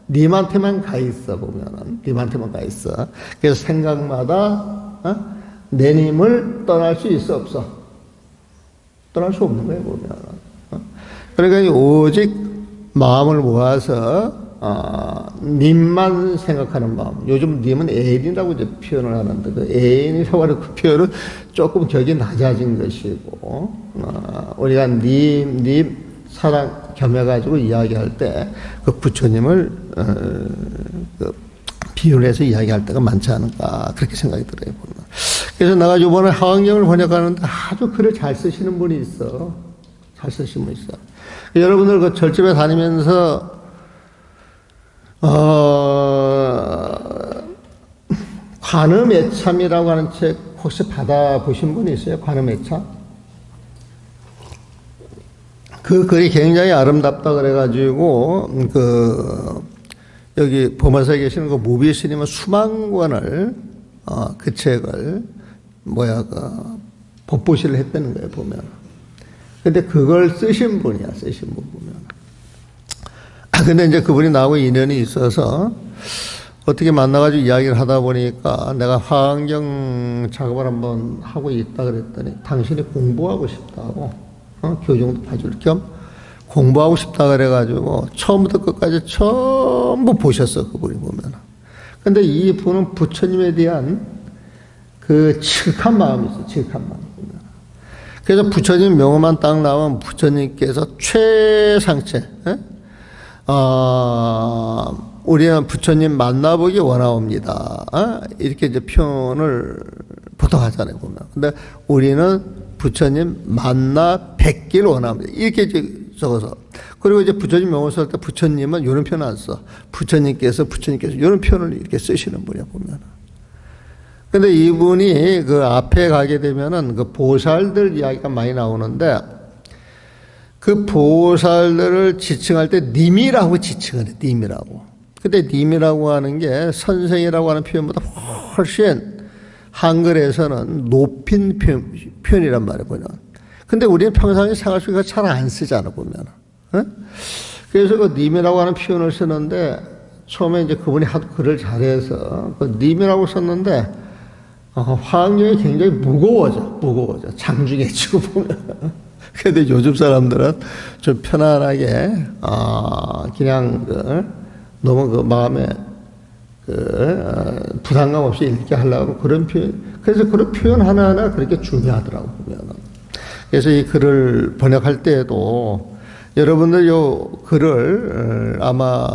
Speaker 2: 님한테만 가 있어, 보면은. 님한테만 가 있어. 그래서 생각마다 내 님을 떠날 수 있어, 없어? 떠날 수 없는 거예요, 보면은. 그러니까 오직 마음을 모아서 님만 생각하는 마음. 요즘 님은 애인이라고 이제 표현을 하는데 그 애인이라고 하는 그 표현은 조금 격이 낮아진 것이고 우리가 님 사랑 겸해가지고 이야기할 때 그 부처님을 비유해서 이야기할 때가 많지 않을까 그렇게 생각이 들어요. 그래서 내가 이번에 하왕경을 번역하는데 아주 글을 잘 쓰시는 분이 있어. 잘 쓰시는 분이 있어. 여러분들 그 절집에 다니면서 관음애참이라고 하는 책 혹시 받아보신 분이 있어요? 관음애참? 그 글이 굉장히 아름답다 그래가지고 여기 범화사에 계시는 그 무비 스님은 수만 권을 그 책을 법보시를 했다는 거예요, 보면. 근데 그걸 쓰신 분이야, 쓰신 분 보면. 근데 이제 그분이 나하고 인연이 있어서 어떻게 만나가지고 이야기를 하다 보니까 내가 화환경 작업을 한번 하고 있다 그랬더니 당신이 공부하고 싶다고, 교정도 봐줄 겸 공부하고 싶다 그래가지고 처음부터 끝까지 전부 보셨어, 그분이 보면. 근데 이 분은 부처님에 대한 그 칠한 마음이 있어, 칠한 마음. 그래서 부처님 명호만 딱 나오면 부처님께서 최상체, 우리는 부처님 만나보기 원하옵니다. 이렇게 이제 표현을 보통 하잖아요, 보면. 근데 우리는 부처님 만나 뵙길 원합니다. 이렇게 이제 적어서. 그리고 이제 부처님 명호 쓸 때 부처님은 이런 표현 안 써. 부처님께서 이런 표현을 이렇게 쓰시는 분이야, 보면. 근데 이분이 그 앞에 가게 되면은 그 보살들 이야기가 많이 나오는데 그 보살들을 지칭할 때 님이라고 지칭을 해, 님이라고. 근데 님이라고 하는 게 선생이라고 하는 표현보다 훨씬 한글에서는 높인 표현이란 말이에요, 보면. 근데 우리는 평상시 생활 속에 잘 안 쓰잖아, 보면. 그래서 그 님이라고 하는 표현을 쓰는데 처음에 이제 그분이 하도 글을 잘해서 그 님이라고 썼는데 화학력이 굉장히 무거워져. 장중해지고 보면. 근데 요즘 사람들은 좀 편안하게, 그냥, 너무 그 마음에, 부담감 없이 읽게 하려고 그런 표현, 그래서 그런 표현 하나하나 그렇게 중요하더라고, 보면은. 그래서 이 글을 번역할 때에도 여러분들 요 글을 아마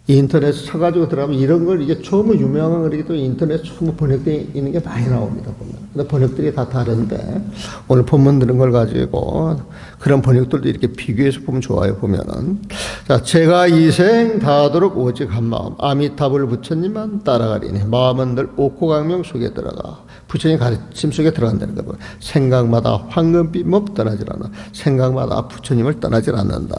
Speaker 2: 인터넷에 쳐가지고 들어가면 이런 걸 이게 처음 유명한 글이 또 인터넷에 처음 번역되어 있는 게 많이 나옵니다, 보면. 근데 번역들이 다 다른데 오늘 본문 들은 걸 가지고 그런 번역들도 이렇게 비교해서 보면 좋아요, 보면은. 자, 제가 이생 다하도록 오직 한 마음, 아미타불 부처님만 따라가리니 마음은 늘 옥호강명 속에 들어가. 부처님 가르침 속에 들어간다는 거고, 생각마다 황금빛 못 떠나질 않아. 생각마다 부처님을 떠나질 않는다.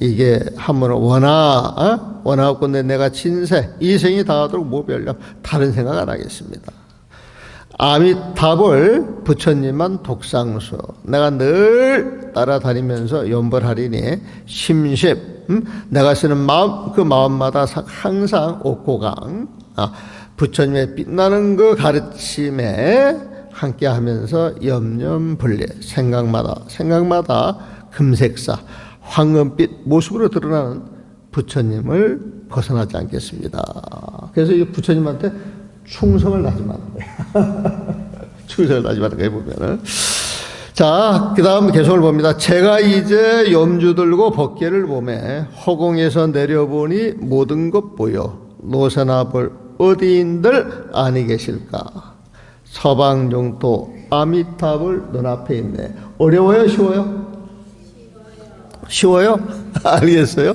Speaker 2: 이게 한번은 원하옵건대 내가 진세 이생이 다하도록 모별령 다른 생각 안 하겠습니다. 아미타불 부처님만 독상수 내가 늘 따라다니면서 연벌하리니 심십 내가 쓰는 마음 그 마음마다 항상 옥고강 부처님의 빛나는 그 가르침에 함께하면서 염염불리 생각마다 금색사 황금빛 모습으로 드러나는 부처님을 벗어나지 않겠습니다. 그래서 이 부처님한테 충성을 다짐하는 거예요. 충성을 다짐하는 거예요, 보면은. 자, 그 다음 개성을 봅니다. 제가 이제 염주 들고 법계를 보매 허공에서 내려보니 모든 것 보여 노세나 볼 어디인들 아니 계실까? 서방종토 아미타불 눈앞에 있네. 어려워요, 쉬워요? 쉬워요? 알겠어요?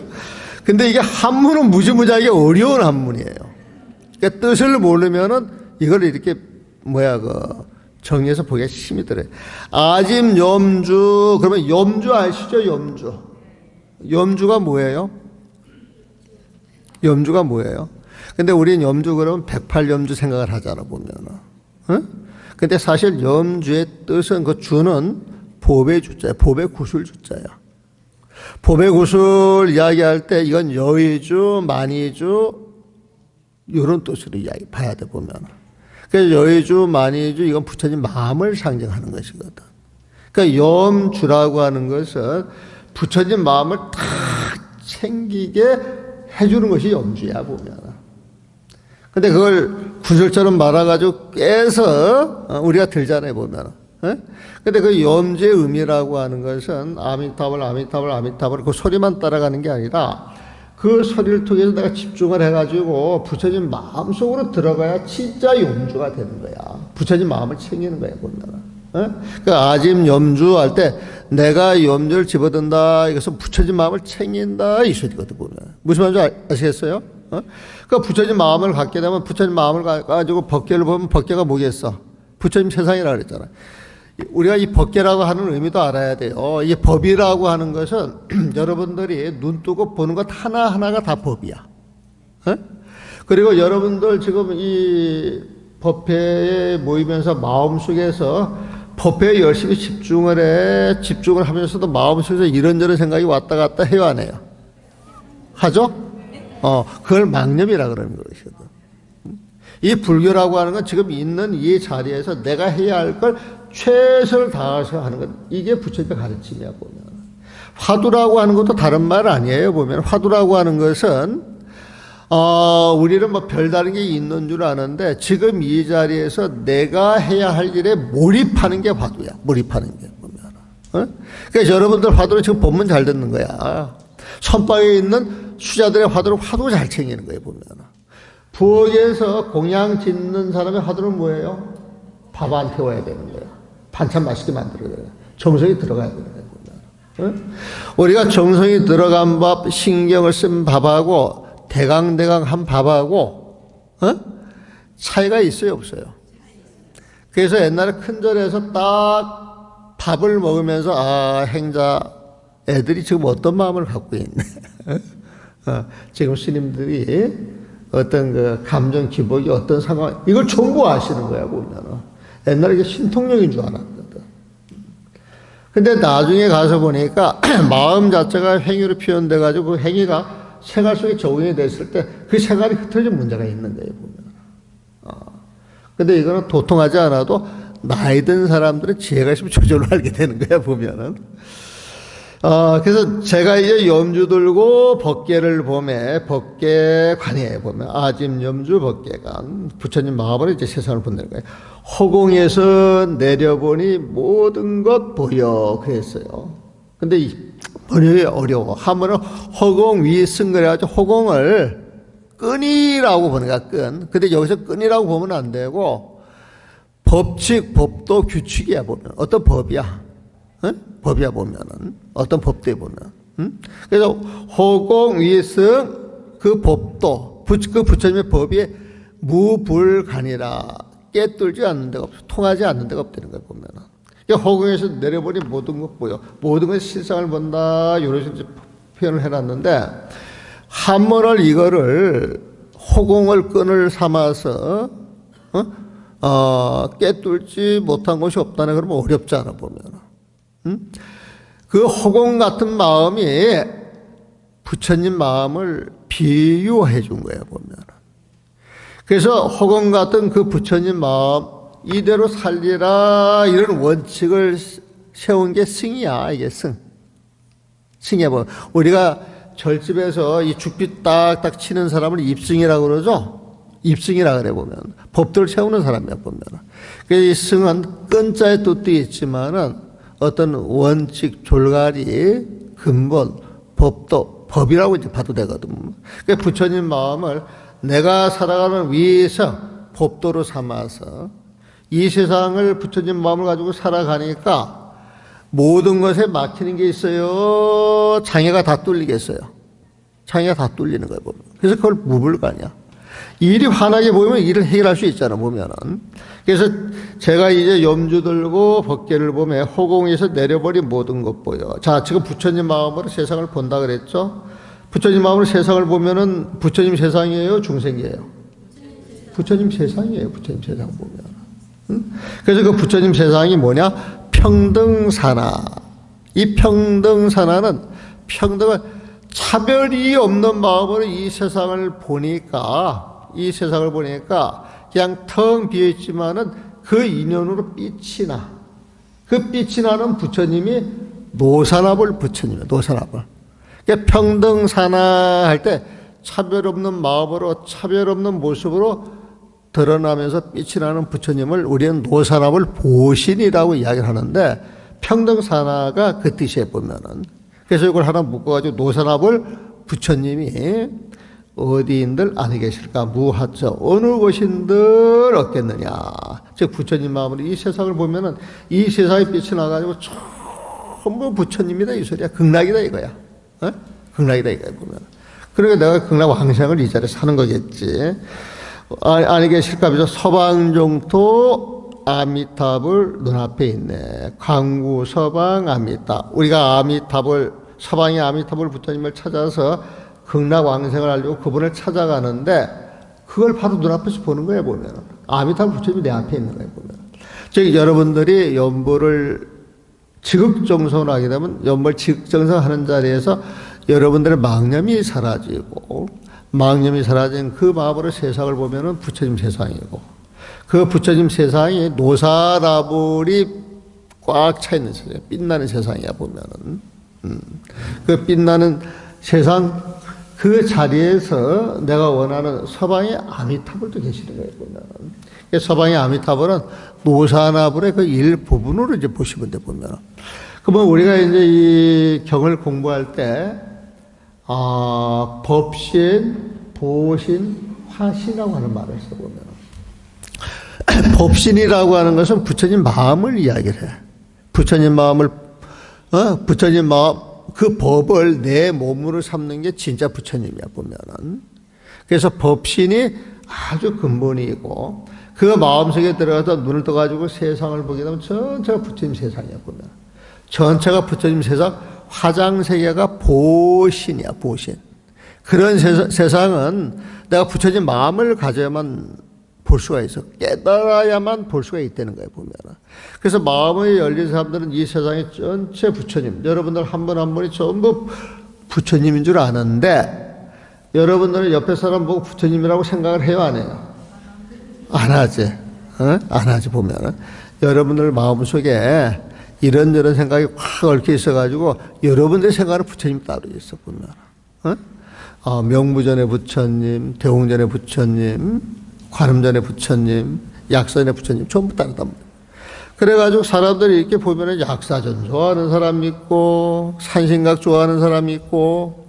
Speaker 2: 근데 이게 한문은 무지무지하게 어려운 한문이에요. 그러니까 뜻을 모르면은 이걸 이렇게 정리해서 보기가 힘이 들어요. 아짐 염주, 그러면 염주 아시죠? 염주가 뭐예요? 염주가 뭐예요? 근데 우리는 염주 그러면 108염주 생각을 하잖아, 보면은. 근데 사실 염주의 뜻은 그 주는 법의 주자야. 법의 구술 주자야. 법의 구술 이야기할 때 이건 여의주, 만의주 이런 뜻으로 봐야 돼, 보면. 그래서 여의주, 만의주 이건 부처님 마음을 상징하는 것이거든. 그러니까 염주라고 하는 것은 부처님 마음을 탁 챙기게 해주는 것이 염주야, 보면. 근데 그걸 구슬처럼 말아가지고 깨서 우리가 들잖아요, 보면. 근데 그 염주의 의미라고 하는 것은 아미타불 그 소리만 따라가는 게 아니라 그 소리를 통해서 내가 집중을 해가지고 부처님 마음속으로 들어가야 진짜 염주가 되는 거야. 부처님 마음을 챙기는 거야, 보면. 그 아짐 염주 할 때 내가 염주를 집어든다 이것은 부처님 마음을 챙긴다 이 소리거든, 보면. 무슨 말인지 아시겠어요? 그 부처님 마음을 갖게 되면 부처님 마음을 가지고 법계를 보면 법계가 뭐겠어? 부처님 세상이라 그랬잖아. 우리가 이 법계라고 하는 의미도 알아야 돼요. 이 법이라고 하는 것은 여러분들이 눈 뜨고 보는 것 하나하나가 다 법이야. 그리고 여러분들 지금 이 법회에 모이면서 마음속에서 법회에 열심히 집중을 하면서도 마음속에서 이런저런 생각이 왔다 갔다 해요, 안 해요? 하죠? 그걸 망념이라 그러는 것이거든. 이 불교라고 하는 건 지금 있는 이 자리에서 내가 해야 할 걸 최선을 다해서 하는 것. 이게 부처님의 가르침이야, 보면. 화두라고 하는 것도 다른 말 아니에요, 보면. 화두라고 하는 것은, 우리는 뭐 별다른 게 있는 줄 아는데, 지금 이 자리에서 내가 해야 할 일에 몰입하는 게 화두야. 몰입하는 게, 보면. 그래서 여러분들 화두를 지금 보면 잘 듣는 거야. 선방에 있는 수자들의 화두를 화두 잘 챙기는 거예요, 보면. 부엌에서 공양 짓는 사람의 화두는 뭐예요? 밥 안 태워야 되는 거예요. 반찬 맛있게 만들어야 돼요. 정성이 들어가야 되는 거예요. 우리가 정성이 들어간 밥, 신경을 쓴 밥하고 대강대강 한 밥하고 차이가 있어요, 없어요? 그래서 옛날에 큰절에서 딱 밥을 먹으면서 행자 애들이 지금 어떤 마음을 갖고 있네. 지금 스님들이 어떤 그 감정 기복이 어떤 상황, 이걸 전부 아시는 거야, 보면은. 옛날에 이게 신통력인 줄 알았거든. 근데 나중에 가서 보니까 마음 자체가 행위로 표현돼가지고 그 행위가 생활 속에 적용이 됐을 때 그 생활이 흐트러진 문제가 있는 거예요, 보면. 근데 이거는 도통하지 않아도 나이 든 사람들은 지혜가 있으면 저절로 알게 되는 거야, 보면은. 그래서 제가 이제 염주 들고 법계를 보면, 법계관이에요, 보면. 아짐 염주 법계관. 부처님 마음으로 이제 세상을 본다는 거예요. 허공에서 내려보니 모든 것 보여. 그랬어요. 근데 이 번역이 어려워. 하면은 허공 위승 그래가지고 허공을 끈이라고 보는 거야, 끈. 근데 여기서 끈이라고 보면 안 되고, 법칙, 법도 규칙이야, 보면. 어떤 법이야. 법이야, 보면은. 어떤 법도에 보면. 그래서 허공 위승 그 법도, 그 부처님의 법이 무불간이라 깨뚫지 않는 데가 없어. 통하지 않는 데가 없다는 거야, 보면은. 그러니까 허공에서 내려버린 모든 것 보여. 모든 것이 실상을 본다. 이런 식으로 표현을 해놨는데, 한문을 이거를 허공을 끈을 삼아서, 깨뚫지 못한 것이 없다네. 그러면 어렵지 않아, 보면은. 그 허공 같은 마음이 부처님 마음을 비유해 준 거예요, 보면. 그래서 허공 같은 그 부처님 마음 이대로 살리라 이런 원칙을 세운 게 승이야, 이게 승. 승이야, 뭐. 우리가 절집에서 이 죽빛 딱딱 치는 사람을 입승이라고 그러죠? 입승이라 그래, 보면. 법도를 세우는 사람이야, 보면. 그래서 이 승은 끈자의 뜻도 있지만은 어떤 원칙, 졸가리, 근본, 법도, 법이라고 이제 봐도 되거든. 그러니까 부처님 마음을 내가 살아가는 위에서 법도로 삼아서 이 세상을 부처님 마음을 가지고 살아가니까 모든 것에 막히는 게 있어요. 장애가 다 뚫리겠어요. 장애가 다 뚫리는 거예요, 보면. 그래서 그걸 무불간이야. 일이 환하게 보이면 일을 해결할 수 있잖아, 보면은. 그래서 제가 이제 염주 들고 법계를 보면 허공에서 내려버린 모든 것 보여. 자, 지금 부처님 마음으로 세상을 본다 그랬죠? 부처님 마음으로 세상을 보면은 부처님 세상이에요? 중생이에요? 부처님 세상이에요, 부처님 세상 보면. 그래서 그 부처님 세상이 뭐냐? 평등사나. 이 평등사나는 평등을 차별이 없는 마음으로 이 세상을 보니까 그냥 텅 비어있지만은 그 인연으로 빛이 나. 그 빛이 나는 부처님이 노산합을 부처님이에요. 노산합을. 그러니까 평등사나 할 때 차별 없는 마음으로 차별 없는 모습으로 드러나면서 빛이 나는 부처님을 우리는 노산합을 보신이라고 이야기를 하는데 평등사나가 그 뜻이에요, 보면은. 그래서 이걸 하나 묶어가지고 노산합을 부처님이 어디인들 안에 계실까? 무하처 어느 곳인들 없겠느냐? 즉 부처님 마음으로 이 세상을 보면은 이 세상에 빛이 나가지고 전부 부처님이다 이 소리야. 극락이다 이거야. 극락이다 이거야, 보면. 그러니까 내가 극락 왕생을 이 자리에 사는 거겠지. 안에 계실까? 그래서 서방종토 아미탑을 눈앞에 있네. 광구 서방 아미탑. 우리가 아미탑을 서방의 아미탑을 부처님을 찾아서 극락 왕생을 하려고 그분을 찾아가는데 그걸 바로 눈앞에서 보는 거예요, 보면. 아미탑 부처님이 내 앞에 있는 거예요, 보면. 즉 여러분들이 연보를 지극정성을 하게 되면 연보를 지극정성하는 자리에서 여러분들의 망념이 사라지고, 망념이 사라진 그 마음으로 세상을 보면은 부처님 세상이고, 그 부처님 세상이 노사나불이 꽉 차 있는 세상, 빛나는 세상이야 보면은. 그 빛나는 세상 그 자리에서 내가 원하는 서방의 아미타불도 계시는 거예요 보면은. 서방의 아미타불은 노사나불의 그 일부분으로 이제 보시면 돼 보면은. 그러면 우리가 이제 이 경을 공부할 때 법신, 보신, 화신이라고 하는 말을 써보면, 법신이라고 하는 것은 부처님 마음을 이야기를 해. 부처님 마음을, 부처님 마음, 그 법을 내 몸으로 삼는 게 진짜 부처님이야, 보면은. 그래서 법신이 아주 근본이고, 그 마음속에 들어가서 눈을 떠가지고 세상을 보게 되면 전체가 부처님 세상이야, 보면. 전체가 부처님 세상, 화장세계가 보신이야, 보신. 그런 세상은 내가 부처님 마음을 가져야만 볼 수가 있어. 깨달아야만 볼 수가 있다는 거예요, 보면. 그래서 마음이 열린 사람들은 이 세상에 전체 부처님, 여러분들 한 분 한 분이 전부 부처님인 줄 아는데, 여러분들은 옆에 사람 보고 부처님이라고 생각을 해요, 안 해요? 안 하지. 안 하지, 보면. 여러분들 마음속에 이런저런 생각이 확 얽혀 있어가지고, 여러분들의 생각은 부처님 따로 있어, 보면. 명무전의 부처님, 대웅전의 부처님, 관음전의 부처님, 약선의 부처님, 전부 따르단 말이에요. 그래가지고 사람들이 이렇게 보면은 약사전 좋아하는 사람이 있고, 산신각 좋아하는 사람이 있고,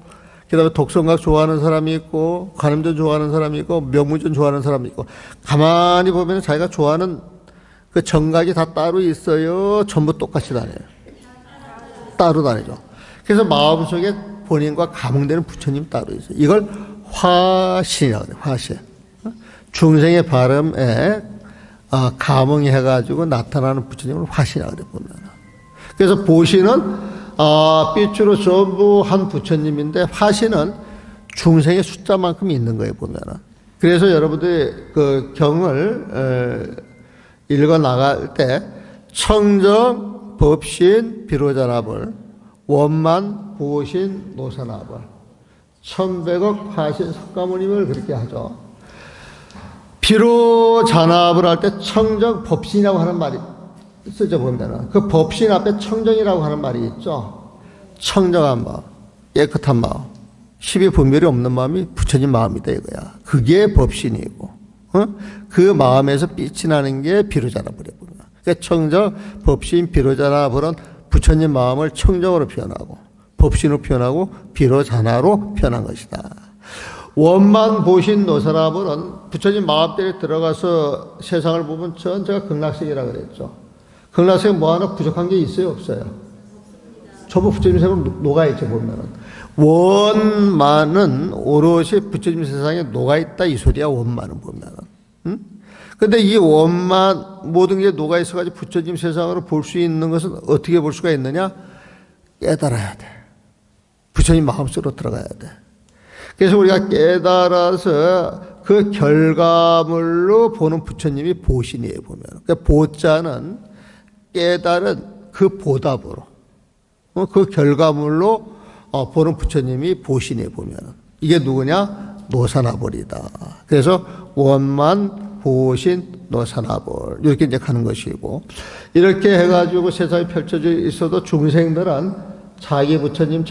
Speaker 2: 그 다음에 독성각 좋아하는 사람이 있고, 관음전 좋아하는 사람이 있고, 명무전 좋아하는 사람이 있고, 가만히 보면 자기가 좋아하는 그 정각이 다 따로 있어요? 전부 똑같이 다녀요? 따로 다니죠. 그래서 마음속에 본인과 감응되는 부처님 따로 있어요. 이걸 화신이라고 해요, 화신. 중생의 발음에 감응해가지고 나타나는 부처님을 화신이라고 해요, 보면. 그래서 보신은 빛으로 전부 한 부처님인데, 화신은 중생의 숫자만큼 있는 거예요, 보면. 그래서 여러분들이 그 경을 읽어 나갈 때 청정, 법신, 비로자나불, 원만, 보신, 노사나불, 천백억, 화신, 석가모님을 그렇게 하죠. 비로자나불 할 때 청정, 법신이라고 하는 말이 쓰죠, 보면은. 그 법신 앞에 청정이라고 하는 말이 있죠. 청정한 마음, 깨끗한 마음, 십이 분별이 없는 마음이 부처님 마음이다, 이거야. 그게 법신이고, 그 마음에서 빛이 나는 게 비로자나불이야. 그러니까 청정, 법신, 비로자나불은 부처님 마음을 청정으로 표현하고, 법신으로 표현하고, 비로자나로 표현한 것이다. 원만, 보신, 노사나불은 부처님 마음대로 들어가서 세상을 보면 전체가 극락세계라고 그랬죠. 극락세계 뭐 하나 부족한 게 있어요, 없어요? 전부 부처님 세상으로 녹아있죠, 보면은. 원만은 오롯이 부처님 세상에 녹아있다, 이 소리야, 원만은 보면은. 응? 근데 이 원만, 모든 게 녹아있어가지고 부처님 세상으로 볼 수 있는 것은 어떻게 볼 수가 있느냐? 깨달아야 돼. 부처님 마음속으로 들어가야 돼. 그래서 우리가 깨달아서 그 결과물로 보는 부처님이 보신이에요, 보면. 그러니까 보자는 깨달은 그 보답으로, 그 결과물로 보는 부처님이 보신이에요, 보면. 이게 누구냐? 노사나불이다. 그래서 원만, 보신, 노사나불. 이렇게 이제 가는 것이고. 이렇게 해가지고 세상에 펼쳐져 있어도 중생들은 자기 부처님을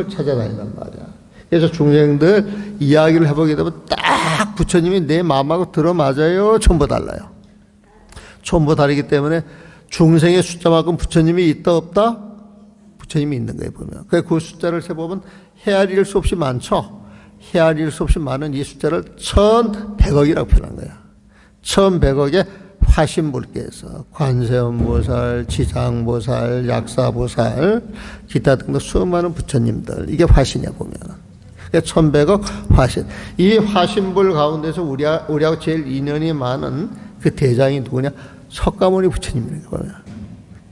Speaker 2: 찾아다닌단 말이야. 그래서 중생들 이야기를 해보게 되면 딱 부처님이 내 마음하고 들어맞아요. 전부 달라요. 전부 다르기 때문에 중생의 숫자만큼 부처님이 있다 없다? 부처님이 있는 거예요, 보면. 그 숫자를 세보면 헤아릴 수 없이 많죠. 헤아릴 수 없이 많은 이 숫자를 1100억이라고 표현한 거야. 1100억의 화신불께서 관세음보살, 지장보살, 약사보살, 기타 등등 수많은 부처님들, 이게 화신이야, 보면. 1100억 화신. 이 화신불 가운데서 우리하고 제일 인연이 많은 그 대장이 누구냐? 석가모니 부처님이라는 거예요.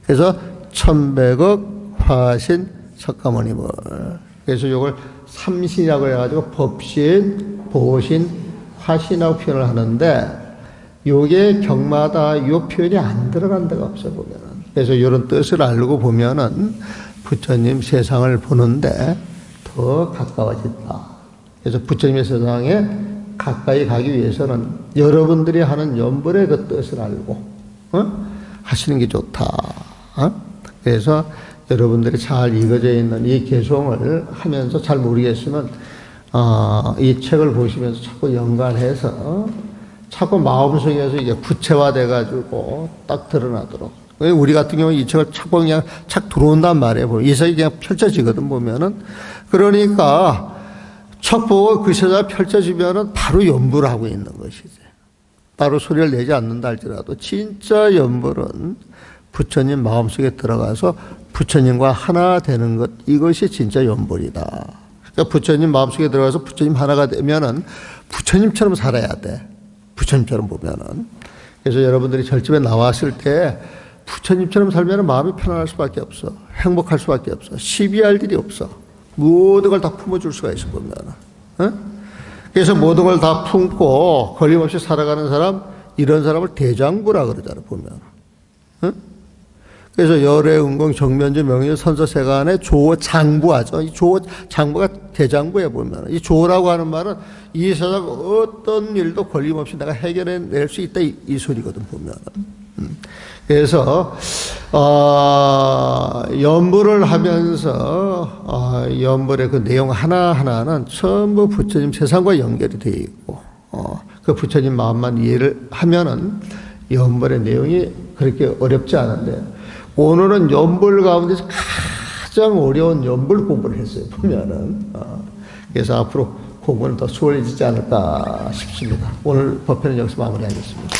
Speaker 2: 그래서 1100억 화신 석가모니불. 그래서 이걸 삼신이라고 해가지고 법신, 보신, 화신이라고 표현을 하는데, 요게 경마다 요 표현이 안 들어간 데가 없어 보면은. 그래서 이런 뜻을 알고 보면은 부처님 세상을 보는데 더 가까워진다. 그래서 부처님의 세상에 가까이 가기 위해서는 여러분들이 하는 연불의 그 뜻을 알고 하시는 게 좋다. 그래서 여러분들이 잘 익어져 있는 이 개송을 하면서 잘 모르겠으면 이 책을 보시면서 자꾸 연관해서 자꾸 마음속에서 이게 구체화돼 가지고 딱 드러나도록. 우리 같은 경우는 이 책을 자꾸 그냥 착 들어온단 말이에요. 이 책이 그냥 펼쳐지거든 보면은. 그러니까 책 보고 그 세상 펼쳐지면은 바로 연불을 하고 있는 것이지. 따로 소리를 내지 않는다 할지라도 진짜 연불은 부처님 마음속에 들어가서 부처님과 하나 되는 것, 이것이 진짜 연불이다. 그러니까 부처님 마음속에 들어가서 부처님 하나가 되면은 부처님처럼 살아야 돼. 부처님처럼 보면은. 그래서 여러분들이 절집에 나왔을 때 부처님처럼 살면 마음이 편안할 수밖에 없어. 행복할 수밖에 없어. 시비할 일이 없어. 모든 걸 다 품어줄 수가 있어 보면은. 그래서 모든 걸 다 품고 걸림없이 살아가는 사람, 이런 사람을 대장부라 그러잖아 보면. 그래서 열애, 은공, 정면주, 명의, 선서, 세간의 조장부하죠. 이 조장부가 대장부에 보면. 이 조라고 하는 말은 이 세상 어떤 일도 걸림없이 내가 해결해낼 수 있다 이 소리거든 보면. 그래서 연불을 하면서 연불의 그 내용 하나하나는 전부 부처님 세상과 연결이 되어 있고 그 부처님 마음만 이해를 하면은 연불의 내용이 그렇게 어렵지 않은데 오늘은 연불 가운데서 가장 어려운 연불 공부를 했어요 보면은. 그래서 앞으로 공부는 더 수월해지지 않을까 싶습니다. 오늘 법회는 여기서 마무리하겠습니다.